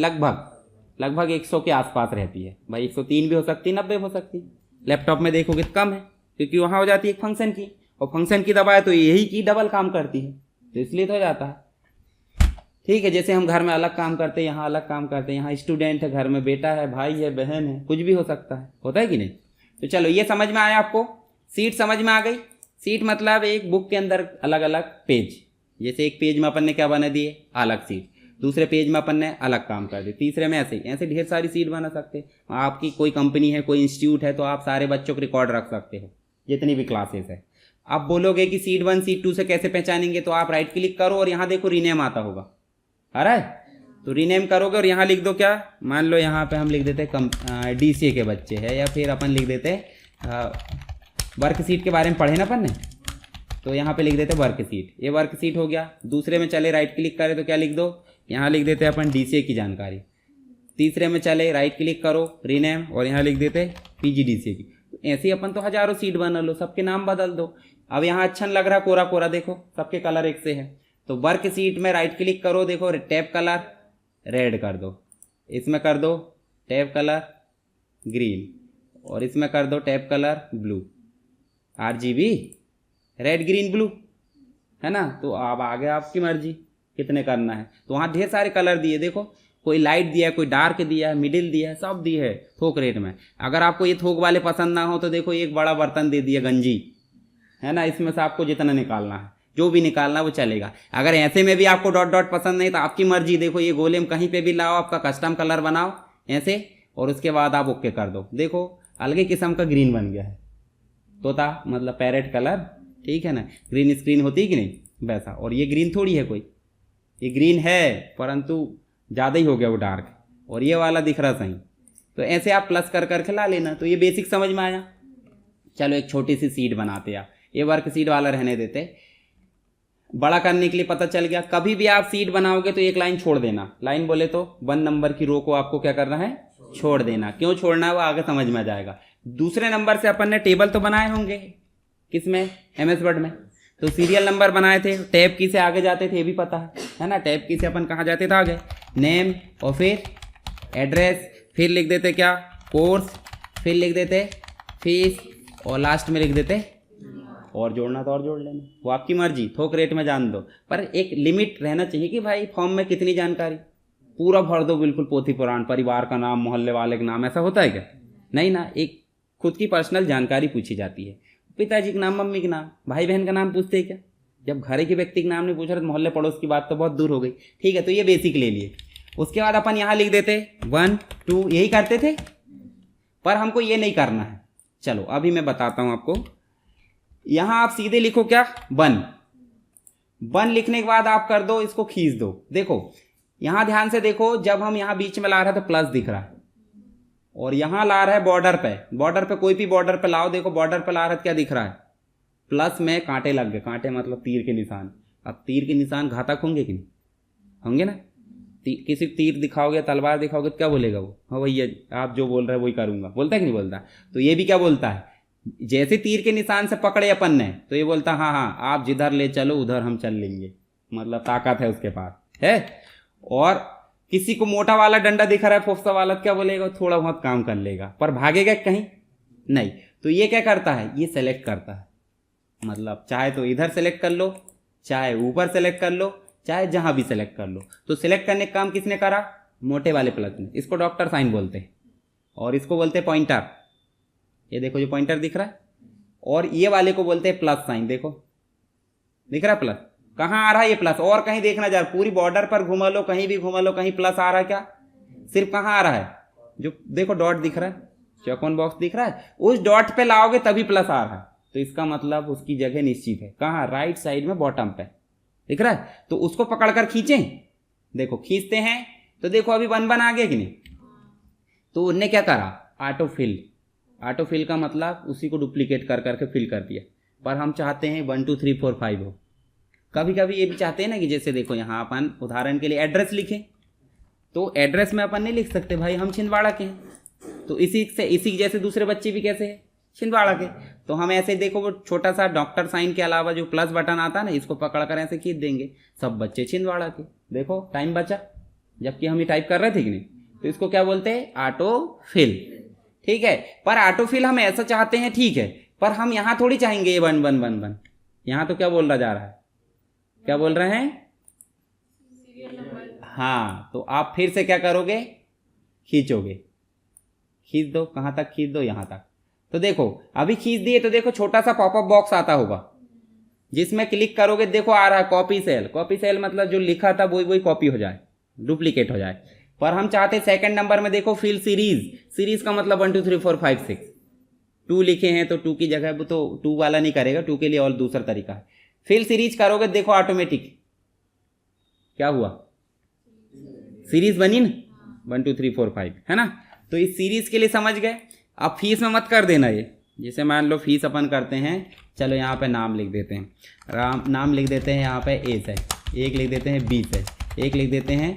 लगभग 100 के आसपास रहती है भाई। 103 भी हो सकती है, 90 हो सकती है। लैपटॉप में देखोगे तो कम है, क्योंकि वहाँ हो जाती है एक फंक्शन की, और फंक्शन की दबाए तो यही की डबल काम करती है, तो इसलिए तो हो जाता है, ठीक है। जैसे हम घर में अलग काम करते हैं, यहाँ अलग काम करते हैं, यहाँ स्टूडेंट है, घर में बेटा है, भाई है, बहन है, कुछ भी हो सकता है, होता है कि नहीं। तो चलो ये समझ में आया आपको, सीट समझ में आ गई। सीट मतलब एक बुक के अंदर अलग अलग पेज, जैसे एक पेज में अपन ने क्या बना दिए, अलग सीट, दूसरे पेज में अपन ने अलग काम कर दिए, तीसरे में ऐसे ढेर सारी सीट बना सकते हैं। आपकी कोई कंपनी है, कोई इंस्टीट्यूट है, तो आप सारे बच्चों को रिकॉर्ड रख सकते हो, जितनी भी क्लासेस है। आप बोलोगे कि सीट 1 सीट 2 से कैसे पहचानेंगे, तो आप राइट क्लिक करो और यहाँ देखो रीनेम आता होगा, आ रहा है, तो रीनेम करोगे और यहाँ लिख दो क्या, मान लो यहाँ पे हम लिख देते DCA के बच्चे हैं, या फिर अपन लिख देते वर्क सीट के बारे में पढ़े ना अपन ने, तो यहाँ पे लिख देते वर्क सीट। ये वर्क सीट हो गया। दूसरे में चले राइट क्लिक करें तो क्या लिख दो, यहाँ लिख देते हैं अपन DCA की जानकारी, तीसरे में चले राइट क्लिक करो रीनेम और यहाँ लिख देते PGDCA की। ऐसे ही अपन तो हजारों सीट बना लो, सबके नाम बदल दो। अब यहाँ अच्छा लग रहा कोरा कोरा, देखो सबके कलर एक से है। तो वर्क सीट में राइट क्लिक करो, देखो टैब कलर रेड कर दो, इसमें कर दो टैब कलर ग्रीन और इसमें कर दो tab colour blue. RGB red green blue है ना। तो अब आगे आपकी मर्जी कितने करना है। तो वहाँ ढेर सारे कलर दिए, देखो कोई लाइट दिया है, कोई डार्क दिया है, मिडिल दिया है, सब दिए है थोक रेट में। अगर आपको ये थोक वाले पसंद ना हो तो देखो एक बड़ा बर्तन दे दिया गंजी है ना, इसमें से आपको जितना निकालना है, जो भी निकालना वो चलेगा। अगर ऐसे में भी आपको डॉट डॉट पसंद नहीं तो आपकी मर्जी, देखो ये गोले में कहीं पे भी लाओ, आपका कस्टम कलर बनाओ ऐसे और उसके बाद आप ओके कर दो। देखो अलग किस्म का ग्रीन बन गया है, तोता मतलब पैरेट कलर, ठीक है ना। ग्रीन स्क्रीन होती है कि नहीं वैसा। और ये ग्रीन थोड़ी है कोई, ये ग्रीन है परंतु ज़्यादा ही हो गया वो डार्क, और ये वाला दिख रहा सही। तो ऐसे आप प्लस कर कर खिला लेना। तो ये बेसिक समझ में आया। चलो एक छोटी सी सीट बनाते हैं, ये वर्क सीट वाला रहने देते, बड़ा करने के लिए पता चल गया। कभी भी आप सीट बनाओगे तो एक लाइन छोड़ देना। लाइन बोले तो 1 नंबर की रो को आपको क्या करना है, छोड़ देना। क्यों छोड़ना है वो आगे समझ में आ जाएगा। दूसरे नंबर से अपन ने टेबल तो बनाए होंगे, किसमें, MS वर्ड में। तो सीरियल नंबर बनाए थे, टैब की से आगे जाते थे, ये भी पता है ना। टैब की से अपन कहाँ जाते थे, आगे नेम और फिर एड्रेस, फिर लिख देते क्या, कोर्स, फिर लिख देते फीस और लास्ट में लिख देते और जोड़ना तो और जोड़ लेना, वो आपकी मर्जी, थोक रेट में जान दो। पर एक लिमिट रहना चाहिए कि भाई फॉर्म में कितनी जानकारी, पूरा भर दो बिल्कुल पोथी पुराण, परिवार का नाम, मोहल्ले वाले का नाम, ऐसा होता है क्या, नहीं ना। एक खुद की पर्सनल जानकारी पूछी जाती है, पिताजी का नाम, मम्मी का नाम, भाई बहन का नाम पूछते हैं क्या। जब घर के व्यक्ति का नाम नहीं पूछ रहे तो मोहल्ले पड़ोस की बात तो बहुत दूर हो गई, ठीक है। तो ये बेसिक ले लिए। उसके बाद अपन यहाँ लिख देते 1 2, यही करते थे, पर हमको ये नहीं करना है। चलो अभी मैं बताता हूँ आपको। यहाँ आप सीधे लिखो क्या, 1 लिखने के बाद आप कर दो इसको खींच दो। देखो यहाँ ध्यान से देखो, जब हम यहाँ बीच में ला रहे हैं तो प्लस दिख रहा है, और यहाँ ला रहा है बॉर्डर पे। बॉर्डर पे कोई भी बॉर्डर पे लाओ, देखो बॉर्डर पे ला रहा है क्या दिख रहा है, प्लस में कांटे लग गए। कांटे मतलब तीर के निशान। अब तीर के निशान घातक होंगे कि नहीं, होंगे ना। किसी तीर दिखाओगे, तलवार दिखाओगे तो क्या बोलेगा वो, हाँ भैया आप जो बोल रहे हैं वही करूंगा, बोलता है कि नहीं बोलता। तो ये भी क्या बोलता है, जैसे तीर के निशान से पकड़े अपन ने तो ये बोलता हाँ हाँ आप जिधर ले चलो उधर हम चल लेंगे, मतलब ताकत है उसके पास है। और किसी को मोटा वाला डंडा दिख रहा है, फोफसा वाला, क्या बोलेगा, थोड़ा बहुत काम कर लेगा, पर भागेगा कहीं नहीं। तो ये क्या करता है, ये सेलेक्ट करता है, मतलब चाहे तो इधर सेलेक्ट कर लो, चाहे ऊपर सेलेक्ट कर लो, चाहे जहां भी सेलेक्ट कर लो। तो सेलेक्ट करने का काम किसने करा, मोटे वाले प्लस ने। इसको डॉक्टर साइन बोलते हैं और इसको बोलते हैं पॉइंटर। ये देखो जो पॉइंटर दिख रहा है, और ये वाले को बोलते हैं प्लस साइन। देखो दिख रहा है प्लस, कहाँ आ रहा है ये प्लस, और कहीं देखना जा, पूरी बॉर्डर पर घुमा लो, कहीं भी घुमा लो, कहीं प्लस आ रहा है क्या, सिर्फ कहाँ आ रहा है, जो देखो डॉट दिख रहा है, चौकोन बॉक्स दिख रहा है, उस डॉट पे लाओगे तभी प्लस आ रहा है। तो इसका मतलब उसकी जगह निश्चित है, कहाँ, राइट साइड में बॉटम पे दिख रहा है। तो उसको पकड़कर खींचें, देखो खींचते हैं तो देखो अभी 1 1 आ गया कि नहीं। तो उनने क्या करा, ऑटो फिल। ऑटो फिल का मतलब उसी को डुप्लीकेट कर करके फिल कर दिया। पर हम चाहते हैं 1 2 3 4 5 हो। कभी कभी ये भी चाहते हैं ना कि जैसे देखो यहाँ अपन उदाहरण के लिए एड्रेस लिखें, तो एड्रेस में अपन नहीं लिख सकते भाई हम छिंदवाड़ा के हैं, तो इसी जैसे दूसरे बच्चे भी कैसे हैं, छिंदवाड़ा के। तो हम ऐसे देखो वो छोटा सा डॉक्टर साइन के अलावा जो प्लस बटन आता है ना, इसको पकड़ कर ऐसे खींच देंगे, सब बच्चे छिंदवाड़ा के। देखो टाइम बचा, जबकि हम ये टाइप कर रहे थे कि नहीं। तो इसको क्या बोलते हैं, ऑटो फिल, ठीक है। पर ऑटो फिल हम ऐसा चाहते हैं, ठीक है, पर हम यहाँ थोड़ी चाहेंगे ये 1 1 1 1। यहाँ तो क्या बोल रहा जा रहा है, क्या बोल रहे हैं, हाँ। तो आप फिर से क्या करोगे, खींचोगे, खींच दो, कहाँ तक खींच दो, यहाँ तक। तो देखो अभी खींच दिए, तो देखो छोटा सा पॉपअप बॉक्स आता होगा जिसमें क्लिक करोगे, देखो आ रहा है कॉपी सेल। कॉपी सेल मतलब जो लिखा था वही कॉपी हो जाए, डुप्लीकेट हो जाए। पर हम चाहते सेकंड नंबर में देखो फिल सीरीज। सीरीज का मतलब 1 2 3 4 5 6, 2 लिखे हैं तो 2 की जगह तो 2 वाला नहीं करेगा, 2 के लिए और दूसरा तरीका है। फिल सीरीज करोगे, देखो ऑटोमेटिक क्या हुआ, सीरीज बनी ना, 1 2 3 4 5 है ना। तो इस सीरीज के लिए समझ गए। अब फीस में मत कर देना ये, जैसे मान लो फीस अपन करते हैं, चलो यहाँ पे नाम लिख देते हैं, नाम लिख देते हैं यहाँ पे ए से, एक लिख देते हैं बी से, एक लिख देते हैं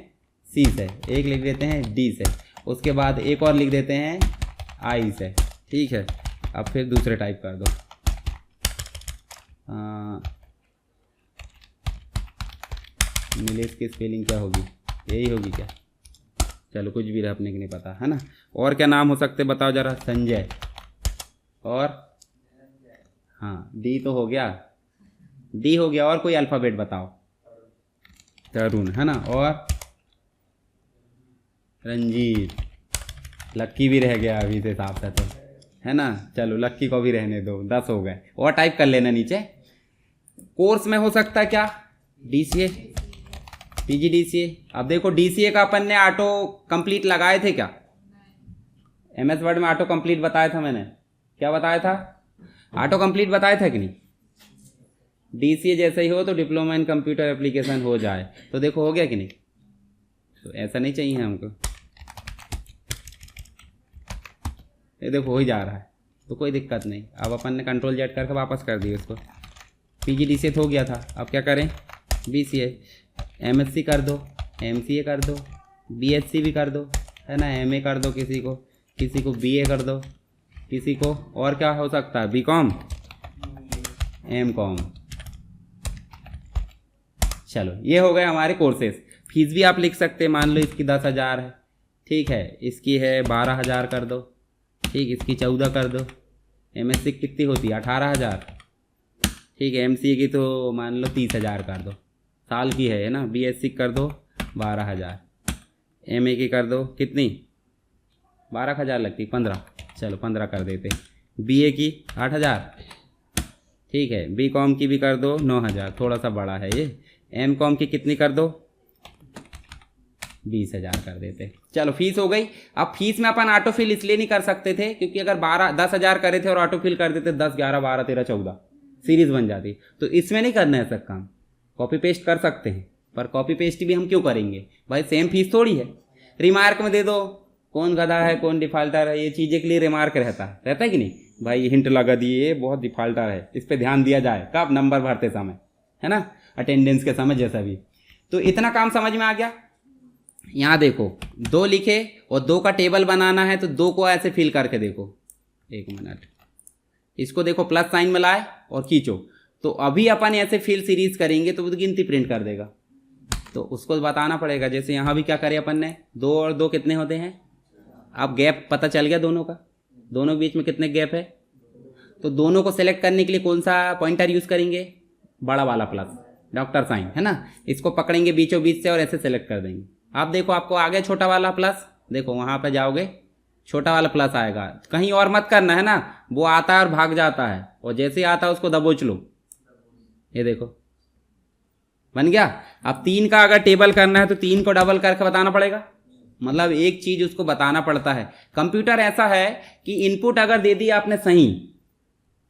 सी से, एक लिख देते हैं डी से, उसके बाद एक और लिख देते हैं आई से, ठीक है। अब फिर दूसरे टाइप कर दो, नीलेश की स्पेलिंग क्या होगी, यही होगी क्या, चलो कुछ भी रहा, अपने को नहीं पता है ना। और क्या नाम हो सकते बताओ जरा, संजय, और हाँ डी तो हो गया, डी हो गया, और कोई अल्फ़ाबेट बताओ, तरुण है ना, और रंजीत, लक्की भी रह गया अभी से हिसाब से तो, है ना। चलो लक्की को भी रहने दो, 10 हो गए। और टाइप कर लेना नीचे। कोर्स में हो सकता है क्या, DCA, PGDCA। अब देखो DCA का अपन ने ऑटो कंप्लीट लगाए थे क्या, MS वर्ड में ऑटो कंप्लीट बताया था मैंने, क्या बताया था, ऑटो कंप्लीट बताया था कि नहीं। DCA जैसे ही हो तो डिप्लोमा इन कंप्यूटर एप्लीकेशन हो जाए, तो देखो हो गया कि नहीं। तो ऐसा नहीं चाहिए हमको, ये देखो हो ही जा रहा है, तो कोई दिक्कत नहीं। अब अपन ने Ctrl Z करके वापस कर दिया उसको। PGDCA हो गया था, अब क्या करें, BCA, MSc कर दो, MCA कर दो, BSc भी कर दो, है ना, MA कर दो, किसी को BA कर दो, किसी को और क्या हो सकता है, BCom, MCom। चलो ये हो गए हमारे कोर्सेज। फीस भी आप लिख सकते हैं, मान लो इसकी 10,000 है, ठीक है, इसकी है 12,000 कर दो, ठीक, इसकी 14 कर दो। MSc कितनी होती है, 18,000, ठीक है। MCA की तो मान लो 30,000 कर दो, साल की है ना। BSc कर दो 12,000, MA की कर दो कितनी, 12,000 लगती, 15, चलो 15 कर देते। BA की 8,000, ठीक है। BCom की भी कर दो 9,000, थोड़ा सा बड़ा है ये। MCom की कितनी कर दो, 20,000 कर देते। चलो फीस हो गई। अब फीस में अपन ऑटो फिल इसलिए नहीं कर सकते थे क्योंकि अगर 10,000 करे थे और ऑटो फिल कर देते 10, 11, 12, 13, 14 सीरीज बन जाती। तो इसमें नहीं करना है सब काम, कॉपी पेस्ट कर सकते हैं, पर कॉपी पेस्ट भी हम क्यों करेंगे भाई, सेम फीस थोड़ी है। रिमार्क में दे दो, कौन गधा है कौन डिफाल्टर है, ये चीज़ें के लिए रिमार्क रहता है कि नहीं भाई, हिंट लगा दिए बहुत डिफाल्टर है, इस पर ध्यान दिया जाए कब, नंबर भरते समय, है ना, अटेंडेंस के समय जैसा भी। तो इतना काम समझ में आ गया। यहाँ देखो 2 लिखे और 2 का टेबल बनाना है, तो 2 को ऐसे फिल करके देखो, 1 मिनट, इसको देखो प्लस साइन में लाए और खींचो, तो अभी अपन ऐसे फिल सीरीज करेंगे तो वो गिनती प्रिंट कर देगा, तो उसको बताना पड़ेगा। जैसे यहाँ भी क्या करें अपन ने, 2 और 2 कितने होते हैं, अब गैप पता चल गया दोनों का, दोनों के बीच में कितने गैप है। तो दोनों को सेलेक्ट करने के लिए कौन सा पॉइंटर यूज़ करेंगे, बड़ा वाला प्लस, डॉक्टर साइन, है ना, इसको पकड़ेंगे बीचों बीच से और ऐसे सेलेक्ट कर देंगे। आप देखो आपको आ गया छोटा वाला प्लस, देखो वहाँ पे जाओगे छोटा वाला प्लस आएगा, कहीं और मत करना है ना, वो आता है और भाग जाता है, और जैसे ही आता है उसको दबोच लो, ये देखो बन गया। अब 3 का अगर टेबल करना है तो 3 को डबल करके बताना पड़ेगा, मतलब एक चीज उसको बताना पड़ता है। कंप्यूटर ऐसा है कि इनपुट अगर दे दिया आपने सही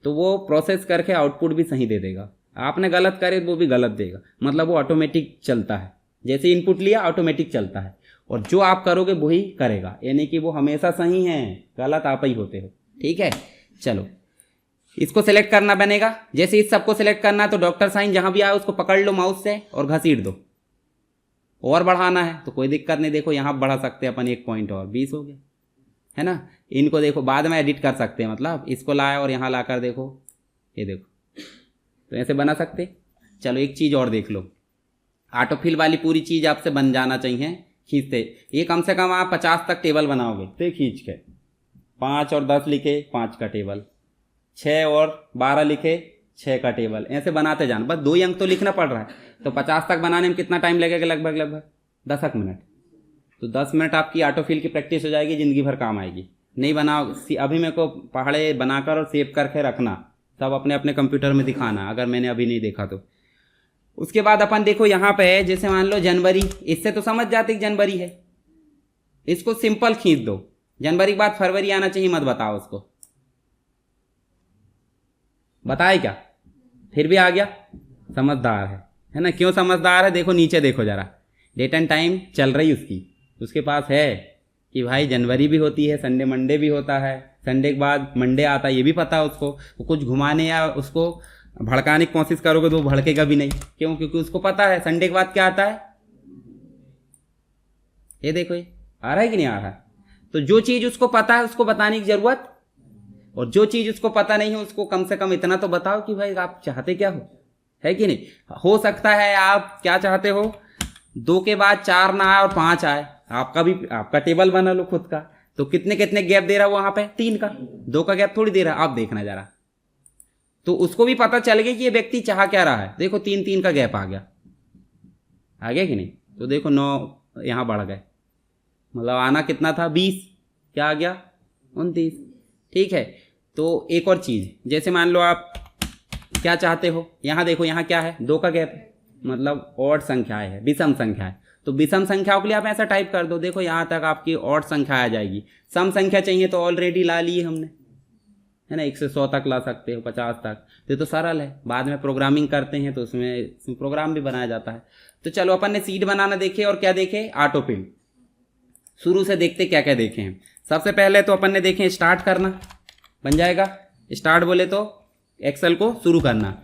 तो वो प्रोसेस करके आउटपुट भी सही दे देगा, आपने गलत करे वो भी गलत देगा, मतलब वो ऑटोमेटिक चलता है, जैसे इनपुट लिया ऑटोमेटिक चलता है, और जो आप करोगे वही करेगा, यानी कि वो हमेशा सही है, गलत आप ही होते हो, ठीक है। चलो इसको सेलेक्ट करना बनेगा, जैसे इस सबको सेलेक्ट करना है तो डॉक्टर साइन जहां भी आए उसको पकड़ लो माउस से और घसीट दो, और बढ़ाना है तो कोई दिक्कत नहीं, देखो यहाँ बढ़ा सकते हैं अपन 1 पॉइंट और 20 हो गया, है ना। इनको देखो बाद में एडिट कर सकते हैं, मतलब इसको लाया और यहाँ लाकर देखो, ये देखो, तो ऐसे बना सकते। चलो एक चीज़ और देख लो, ऑटोफिल वाली पूरी चीज़ आपसे बन जाना चाहिए खींचते, ये कम से कम आप 50 तक टेबल बनाओगे, तो खींच के 5 और 10 लिखे 5 का टेबल, 6 और 12 लिखे 6 का टेबल, ऐसे बनाते जाना, बस 2 ही अंक तो लिखना पड़ रहा है, तो 50 तक बनाने में कितना टाइम लगेगा, लगभग 10 मिनट। तो 10 मिनट आपकी ऑटोफिल की प्रैक्टिस हो जाएगी, ज़िंदगी भर काम आएगी। नहीं बनाओ अभी मेरे को पहाड़े बनाकर और सेव करके रखना, सब अपने अपने कंप्यूटर में दिखाना अगर मैंने अभी नहीं देखा तो। उसके बाद अपन देखो यहाँ पे है, जैसे मान लो जनवरी, इससे तो समझ जाते कि जनवरी है, इसको सिंपल खींच दो, जनवरी के बाद फरवरी आना चाहिए, मत बताओ उसको, बताए क्या, फिर भी आ गया, समझदार है ना। क्यों समझदार है, देखो नीचे देखो जरा, डेट एंड टाइम चल रही उसके पास है कि भाई जनवरी भी होती है, संडे मंडे भी होता है, संडे के बाद मंडे आता है, ये भी पता है उसको। वो कुछ घुमाने या उसको भड़काने की कोशिश करोगे तो वो भड़केगा भी नहीं, क्यों, क्योंकि उसको पता है संडे के बाद क्या आता है। ये देखो ये आ रहा है कि नहीं आ रहा है। तो जो चीज उसको पता है उसको बताने की जरूरत, और जो चीज उसको पता नहीं है उसको कम से कम इतना तो बताओ कि भाई आप चाहते क्या हो, है कि नहीं। हो सकता है आप क्या चाहते हो, 2 के बाद 4 ना आए और 5 आए, आपका टेबल बना लो खुद का, तो कितने कितने गैप दे रहा है वहां पे, 3 का, 2 का गैप थोड़ी दे रहा है। आप देखना जरा, तो उसको भी पता चल गया कि ये व्यक्ति चाह क्या रहा है। देखो 3 का गैप आ गया कि नहीं, तो देखो 9 यहां बढ़ गए, मतलब आना कितना था 20, क्या आ गया 29। ठीक है, तो एक और चीज, जैसे मान लो आप क्या चाहते हो, यहां देखो यहां क्या है, 2 का गैप है, मतलब ऑड संख्याएं है, विषम संख्या है, तो विषम संख्याओं के लिए आप ऐसा टाइप कर दो, देखो यहां तक आपकी ऑड संख्या आ जाएगी। सम संख्या चाहिए तो ऑलरेडी ला ली हमने, है ना, 1 से 100 तक ला सकते हो, 50 तक, तो सरल है। बाद में प्रोग्रामिंग करते हैं तो उसमें प्रोग्राम भी बनाया जाता है। तो चलो अपन ने सीड बनाना देखे, और क्या देखे, ऑटोफिल। शुरू से देखते क्या क्या देखे हैं। सबसे पहले तो अपन ने देखे स्टार्ट करना, बन जाएगा। स्टार्ट बोले तो एक्सेल को शुरू करना।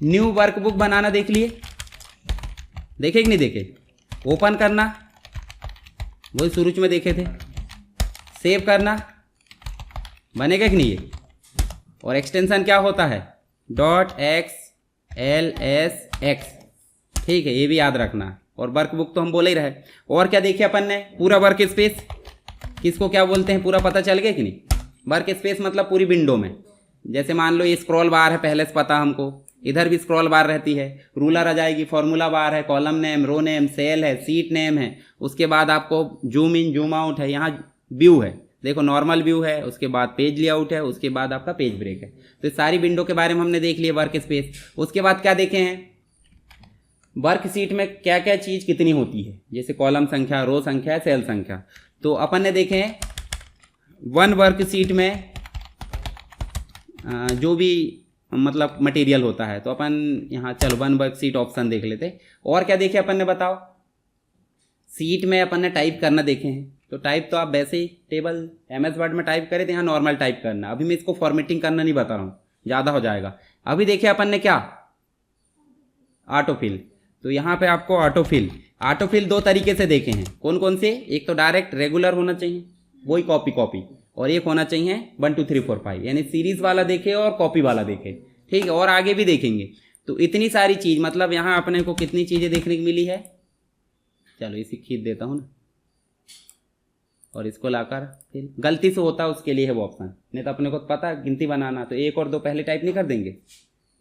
न्यू वर्कबुक बनाना देख लिए, देखे कि नहीं देखे। ओपन करना, वही शुरू में देखे थे। सेव करना, बनेगा कि नहीं ये। और एक्सटेंशन क्या होता है, .xls(x), ठीक है, ये भी याद रखना। और वर्कबुक तो हम बोले ही रहे। और क्या देखे अपन ने, पूरा वर्क स्पेस किसको क्या बोलते हैं, पूरा पता चल गया कि नहीं। वर्क स्पेस मतलब पूरी विंडो में, जैसे मान लो ये स्क्रॉल बार है, पहले से पता हमको, इधर भी स्क्रॉल बार रहती है, रूलर आ जाएगी, फॉर्मूला बार है, कॉलम नेम, रो नेम, सेल है, सीट नेम है, उसके बाद आपको जूम इन जूम आउट है, यहाँ व्यू है, देखो नॉर्मल व्यू है, उसके बाद पेज लेआउट है, उसके बाद आपका पेज ब्रेक है। तो सारी विंडो के बारे में हमने देख लिया, वर्क स्पेस। उसके बाद क्या देखे हैं, वर्क शीट में क्या क्या चीज कितनी होती है, जैसे कॉलम संख्या, रो संख्या, सेल संख्या। तो अपन ने देखे हैं वन वर्क शीट में जो भी मतलब मटेरियल होता है, तो अपन यहाँ चलो वन वर्क शीट ऑप्शन देख लेते। और क्या देखे अपन ने, बताओ। सीट में अपन ने टाइप करना देखे हैं, तो टाइप तो आप वैसे ही टेबल MS वर्ड में टाइप करें तो यहाँ नॉर्मल टाइप करना। अभी मैं इसको फॉर्मेटिंग करना नहीं बता रहा हूँ, ज़्यादा हो जाएगा। अभी देखिए अपन ने क्या, ऑटोफिल। तो यहाँ पे आपको ऑटोफिल 2 तरीके से देखे हैं। कौन कौन से, एक तो डायरेक्ट रेगुलर होना चाहिए, वही कॉपी, और एक होना चाहिए 1 2 3 4 5, यानी सीरीज वाला देखे और कॉपी वाला देखे, ठीक है। और आगे भी देखेंगे। तो इतनी सारी चीज, मतलब यहाँ अपने को कितनी चीजें देखने को मिली है। चलो इसे खींच देता हूँ ना, और इसको लाकर फिर गलती से होता है उसके लिए है वो ऑप्शन, नहीं तो अपने को पता है गिनती बनाना, तो 1 और 2 पहले टाइप नहीं कर देंगे,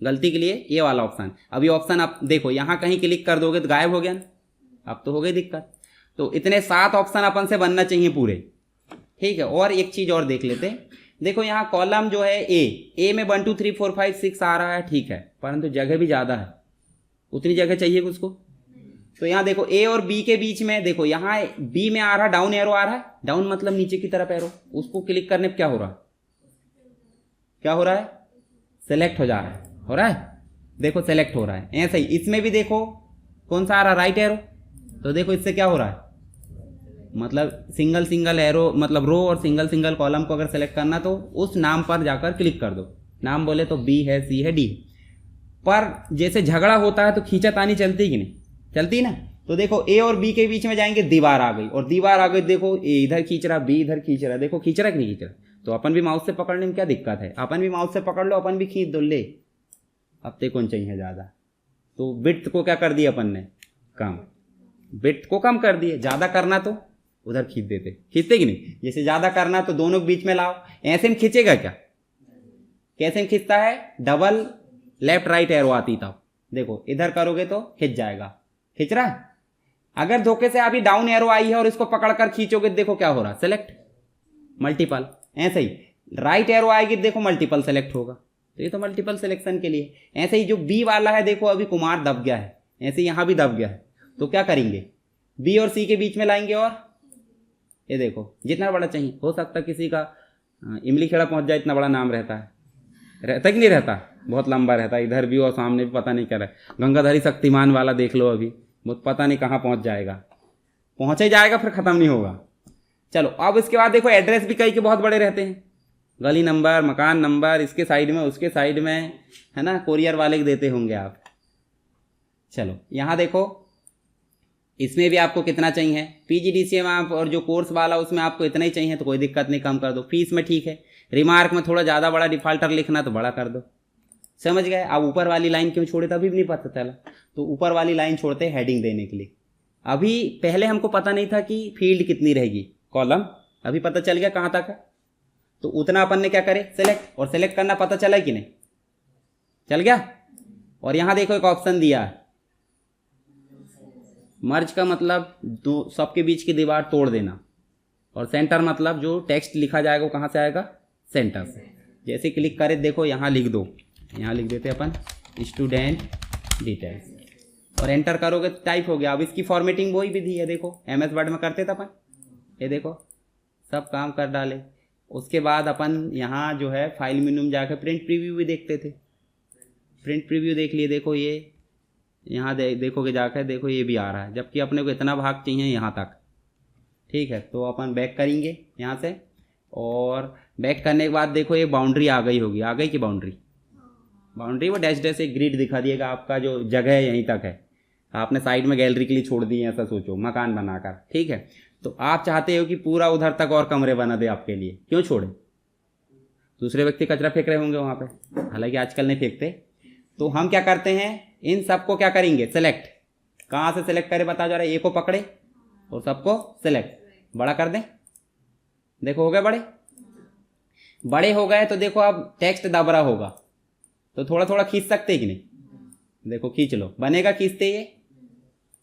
गलती के लिए ये वाला ऑप्शन। अभी ऑप्शन आप देखो यहाँ कहीं क्लिक कर दोगे तो गायब हो गया ना, अब तो हो गई दिक्कत। तो इतने 7 ऑप्शन अपन से बनना चाहिए पूरे, ठीक है। और एक चीज और देख लेते हैं, देखो यहाँ कॉलम जो है ए में 1 2 3 4 5 6 आ रहा है, ठीक है, परंतु जगह भी ज्यादा है, उतनी जगह चाहिए उसको। तो यहाँ देखो ए और बी के बीच में, देखो यहाँ बी में आ रहा डाउन एरो आ रहा है, डाउन मतलब नीचे की तरफ एरो, उसको क्लिक करने पर क्या हो रहा है, सेलेक्ट हो जा रहा है, देखो सेलेक्ट हो रहा है। ऐसे ही इसमें भी देखो कौन सा आ रहा है, राइट एरो, तो देखो इससे क्या हो रहा है, मतलब सिंगल एरो, मतलब रो और सिंगल कॉलम को अगर सेलेक्ट करना तो उस नाम पर जाकर क्लिक कर दो। नाम बोले तो बी है, सी है, डी। पर जैसे झगड़ा होता है तो खींचातानी चलती कि नहीं चलती ना। तो देखो ए और बी के बीच में जाएंगे, दीवार आ गई, और दीवार आ गई, देखो ए इधर खींच रहा, बी इधर खींच रहा, देखो खींच रहा कि नहीं खींच रहा। तो अपन भी माउस से पकड़ने में क्या दिक्कत है, अपन भी माउस से पकड़ लो, अपन भी खींच दो, ले अब ते कौन चाहिए ज्यादा। तो विड्थ को क्या कर दिया अपन ने, कम, विड्थ को कम कर दिए। ज्यादा करना तो उधर खींचते कि नहीं, जैसे ज्यादा करना तो दोनों के बीच में लाओ। ऐसे में खींचेगा क्या, कैसे में खींचता है, डबल लेफ्ट राइट एरो आती तब, देखो इधर करोगे तो खींच जाएगा, खींच रहा है। अगर धोखे से अभी डाउन एरो आई है और इसको पकड़कर खींचोगे, देखो क्या हो रहा है, सेलेक्ट, मल्टीपल। ऐसे ही राइट एरो आएगी, देखो मल्टीपल सेलेक्ट होगा, तो ये तो मल्टीपल सिलेक्शन के लिए। ऐसे ही जो बी वाला है, देखो अभी कुमार दब गया है, ऐसे यहां भी दब गया है, तो क्या करेंगे, बी और सी के बीच में लाएंगे, और ये देखो जितना बड़ा चाहिए, हो सकता किसी का इमली खेड़ा पहुंच जाए, इतना बड़ा नाम रहता कि नहीं रहता, बहुत लंबा रहता है, इधर भी और सामने भी पता नहीं क्या रहा। गंगाधरी शक्तिमान वाला देख लो, अभी वो पता नहीं कहाँ पहुंच जाएगा, पहुंच ही जाएगा फिर खत्म नहीं होगा। चलो अब इसके बाद देखो एड्रेस भी कई के बहुत बड़े रहते हैं, गली नंबर, मकान नंबर, इसके साइड में उसके साइड में, है ना, कोरियर वाले के देते होंगे आप। चलो यहाँ देखो इसमें भी आपको कितना चाहिए, PGDCA में आप और जो कोर्स वाला उसमें आपको इतना ही चाहिए तो कोई दिक्कत नहीं, कम कर दो। फीस में ठीक है, रिमार्क में थोड़ा ज़्यादा बड़ा डिफॉल्टर लिखना तो बड़ा कर दो। समझ गए। अब ऊपर वाली लाइन क्यों छोड़े, तभी भी नहीं पता चला। तो ऊपर वाली लाइन छोड़ते हैं हेडिंग देने के लिए। अभी पहले हमको पता नहीं था कि फील्ड कितनी रहेगी, कॉलम, अभी पता चल गया कहाँ तक है। तो उतना अपन ने क्या करे, सेलेक्ट, और सेलेक्ट करना पता चला कि नहीं, चल गया। और यहाँ देखो एक ऑप्शन दिया है, मर्ज का मतलब दो सबके बीच की दीवार तोड़ देना, और सेंटर मतलब जो टेक्स्ट लिखा जाएगा वो कहाँ से आएगा, सेंटर से। जैसे क्लिक करे देखो यहाँ लिख दो, यहाँ लिख देते अपन स्टूडेंट डिटेल्स, और एंटर करोगे तो टाइप हो गया। अब इसकी फॉर्मेटिंग वही विधि है, देखो MS वर्ड में करते थे अपन, ये देखो सब काम कर डाले। उसके बाद अपन यहाँ जो है फाइल मेनू में जाकर प्रिंट प्रीव्यू भी देखते थे, प्रिंट प्रीव्यू देख लिए। देखो ये यहाँ देखोगे जाकर, देखो ये भी आ रहा है, जबकि अपने को इतना भाग चाहिए यहाँ तक। ठीक है, तो अपन बैक करेंगे यहाँ से, और बैक करने के बाद देखो ये बाउंड्री आ गई होगी, आ गई कि बाउंड्री, बाउंड्री वो डैश डैश एक ग्रिड दिखा दिएगा, आपका जो जगह है यहीं तक है, आपने साइड में गैलरी के लिए छोड़ दी है, ऐसा सोचो मकान बनाकर। ठीक है, तो आप चाहते हो कि पूरा उधर तक और कमरे बना दे आपके लिए, क्यों छोड़े, दूसरे व्यक्ति कचरा फेंक रहे होंगे वहाँ पे, हालांकि आजकल नहीं फेंकते। तो हम क्या करते हैं, इन सबको क्या करेंगे, सेलेक्ट। कहाँ से सेलेक्ट करें बता जा रहा है, ए को पकड़े और सबको सेलेक्ट, बड़ा कर दें। देखो हो गए बड़े, बड़े हो गए। तो देखो अब टेक्स्ट दब रहा होगा तो थोड़ा थोड़ा खींच सकते कि नहीं, देखो खींच लो, बनेगा खींचते, ये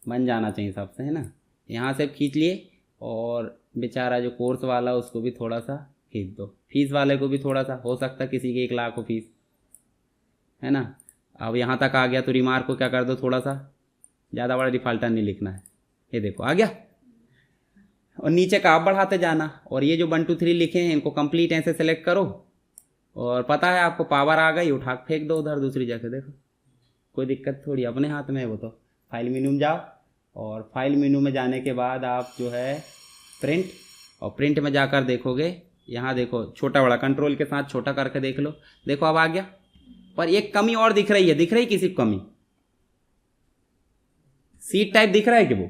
बन जाना चाहिए सबसे, है ना। यहाँ से खींच लिए, और बेचारा जो कोर्स वाला उसको भी थोड़ा सा खींच दो, फीस वाले को भी थोड़ा सा, हो सकता किसी के 1 लाख हो फीस, है ना। अब यहाँ तक आ गया तो रिमार्क को क्या कर दो, थोड़ा सा ज़्यादा बड़ा डिफॉल्टर नहीं लिखना है, ये देखो आ गया। और नीचे का आप बढ़ाते जाना, और ये जो 1 2 3 लिखे हैं इनको कंप्लीट ऐसे सेलेक्ट करो, और पता है आपको पावर आ गई, उठा फेंक दो उधर दूसरी जगह। देखो कोई दिक्कत थोड़ी, अपने हाथ में है वो तो। फाइल मेनू में जाओ, और फाइल मेनू में जाने के बाद आप जो है प्रिंट, और प्रिंट में जाकर देखोगे, यहाँ देखो छोटा बड़ा कंट्रोल के साथ छोटा करके देख लो, देखो अब आ गया। पर एक कमी और दिख रही है, दिख रही किसी को कमी, सीट टाइप दिख रहा है कि वो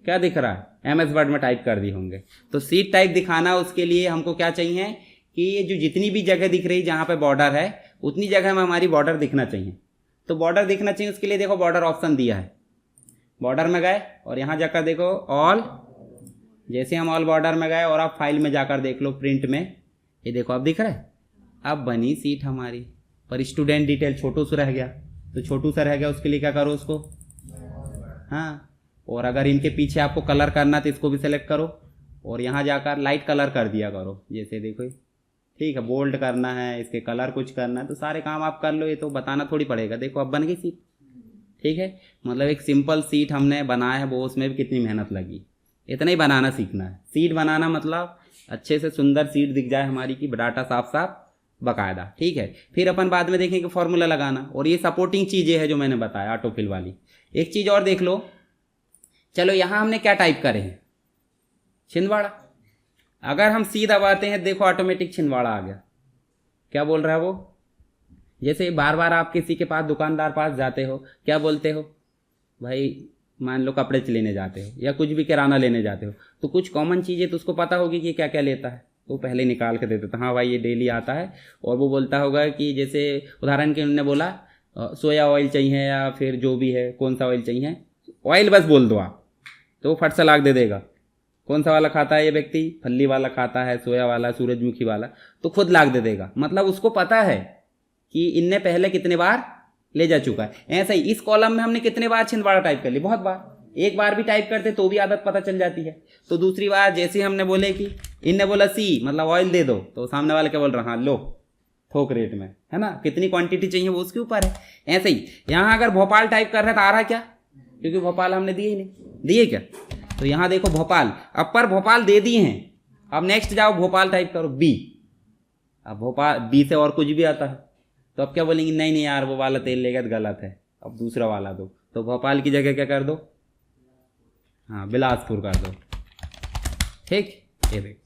क्या दिख रहा है, MS वर्ड में टाइप कर दी होंगे। तो सीट टाइप दिखाना, उसके लिए हमको क्या चाहिए कि ये जो जितनी भी जगह दिख रही जहाँ पे बॉर्डर है उतनी जगह में हमारी बॉर्डर दिखना चाहिए। तो बॉर्डर दिखना चाहिए, उसके लिए देखो बॉर्डर ऑप्शन दिया है, बॉर्डर में गए और यहाँ जाकर देखो ऑल, जैसे हम ऑल बॉर्डर में गए और आप फाइल में जाकर देख लो प्रिंट में, ये देखो अब दिख रहा है, अब बनी सीट हमारी। पर स्टूडेंट डिटेल छोटू सा रह गया, तो छोटू सा रह गया, उसके लिए क्या करो उसको, हाँ। और अगर इनके पीछे आपको कलर करना तो इसको भी सेलेक्ट करो, और यहाँ जाकर लाइट कलर कर दिया करो, जैसे देखो ठीक है, बोल्ड करना है, इसके कलर कुछ करना है, तो सारे काम आप कर लो, ये तो बताना थोड़ी पड़ेगा। देखो अब बन गई सीट, ठीक है। मतलब एक सिंपल सीट हमने बनाया है, वो उसमें भी कितनी मेहनत लगी, इतना ही बनाना सीखना है। सीट बनाना मतलब अच्छे से सुंदर सीट दिख जाए हमारी की, डाटा साफ साफ बाकायदा, ठीक है। फिर अपन बाद में देखेंगे फॉर्मूला लगाना, और ये सपोर्टिंग चीज़ें हैं जो मैंने बताया ऑटोफिल वाली। एक चीज़ और देख लो, चलो यहाँ हमने क्या टाइप करे हैं, छिंदवाड़ा। अगर हम सी दबाते हैं देखो ऑटोमेटिक छिंदवाड़ा आ गया। क्या बोल रहा है वो, जैसे बार बार आप किसी के पास दुकानदार पास जाते हो, क्या बोलते हो भाई, मान लो कपड़े लेने जाते हो या कुछ भी किराना लेने जाते हो, तो कुछ कॉमन चीज़ें तो उसको पता होगी कि क्या क्या लेता है, तो पहले निकाल के देते, हाँ भाई ये डेली आता है। और वो बोलता होगा कि जैसे उदाहरण के उन्होंने बोला सोया ऑयल चाहिए या फिर जो भी है, कौन सा ऑयल चाहिए, ऑयल बस बोल दो आप, तो वो फट से लाग दे देगा। कौन सा वाला खाता है ये व्यक्ति, फल्ली वाला खाता है, सोया वाला, सूरजमुखी वाला, तो खुद लाग दे देगा। मतलब उसको पता है कि इनने पहले कितने बार ले जा चुका है। ऐसा ही इस कॉलम में हमने कितने बार छिंदवाड़ा टाइप कर ली, बहुत बार, एक बार भी टाइप करते तो भी आदत पता चल जाती है। तो दूसरी बार जैसे हमने बोले कि इनने बोला सी मतलब ऑयल दे दो, तो सामने वाले क्या बोल रहा, हाँ लो थोक रेट में, है ना, कितनी क्वांटिटी चाहिए वो उसके ऊपर है। ऐसे ही यहाँ अगर भोपाल टाइप कर रहे हैं तो आ रहा क्या, क्योंकि भोपाल हमने दिए ही नहीं, दिए क्या, तो यहाँ देखो भोपाल, अब पर भोपाल दे दिए हैं। अब नेक्स्ट जाओ भोपाल टाइप करो बी, अब भोपाल बी से और कुछ भी आता है तो अब क्या बोलेंगे, नहीं नहीं यार वो वाला तेल लेगा तो गलत है, अब दूसरा वाला दो। तो भोपाल की जगह क्या कर दो, हाँ बिलासपुर कर दो, ठीक। ये देखो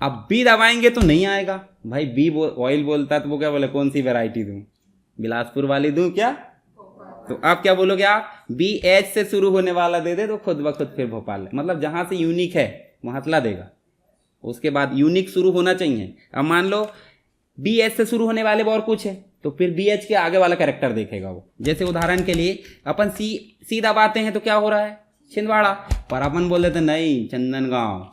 अब बी दबाएंगे तो नहीं आएगा भाई, बी ऑयल बोलता है तो वो क्या बोले, कौन सी वैरायटी दूं, बिलासपुर वाली दूं क्या, तो आप क्या बोलोगे, आप बी एच से शुरू होने वाला दे दे तो खुद ब खुद फिर भोपाल है, मतलब जहां से यूनिक है वहां हतला देगा, उसके बाद यूनिक शुरू होना चाहिए। अब मान लो बी एच से शुरू होने वाले और कुछ है तो फिर बी एच के आगे वाला कैरेक्टर देखेगा वो। जैसे उदाहरण के लिए अपन सी दबाते हैं तो क्या हो रहा है, छिंदवाड़ा, पर अपन बोल देते नहीं चंदनगांव,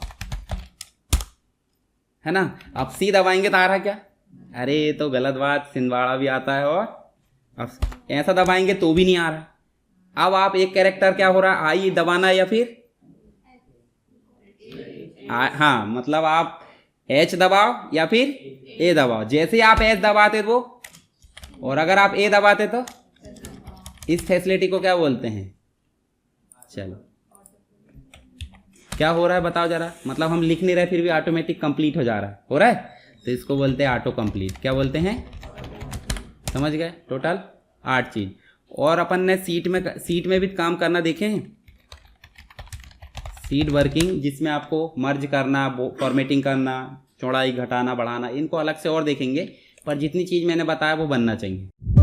है ना। अब सी दबाएंगे तो आ रहा क्या, अरे ये तो गलत बात, छिंदवाड़ा भी आता है, और अब ऐसा दबाएंगे तो भी नहीं आ रहा। अब आप एक कैरेक्टर क्या हो रहा है, आई दबाना या फिर हाँ, मतलब आप एच दबाओ या फिर ए दबाओ। जैसे आप एच दबाते वो, और अगर आप ए दबाते तो इस फैसिलिटी को क्या बोलते हैं, चलो क्या हो रहा है बताओ जरा, मतलब हम लिख नहीं रहे फिर भी ऑटोमेटिक कंप्लीट हो जा रहा है, हो रहा है, तो इसको बोलते हैं ऑटो कंप्लीट। क्या बोलते हैं, समझ गए, टोटल 8 चीज। और अपन ने सीट में भी काम करना देखे हैं, सीट वर्किंग, जिसमें आपको मर्ज करना, फॉर्मेटिंग करना, चौड़ाई घटाना बढ़ाना, इनको अलग से और देखेंगे, पर जितनी चीज मैंने बताया वो बनना चाहिए।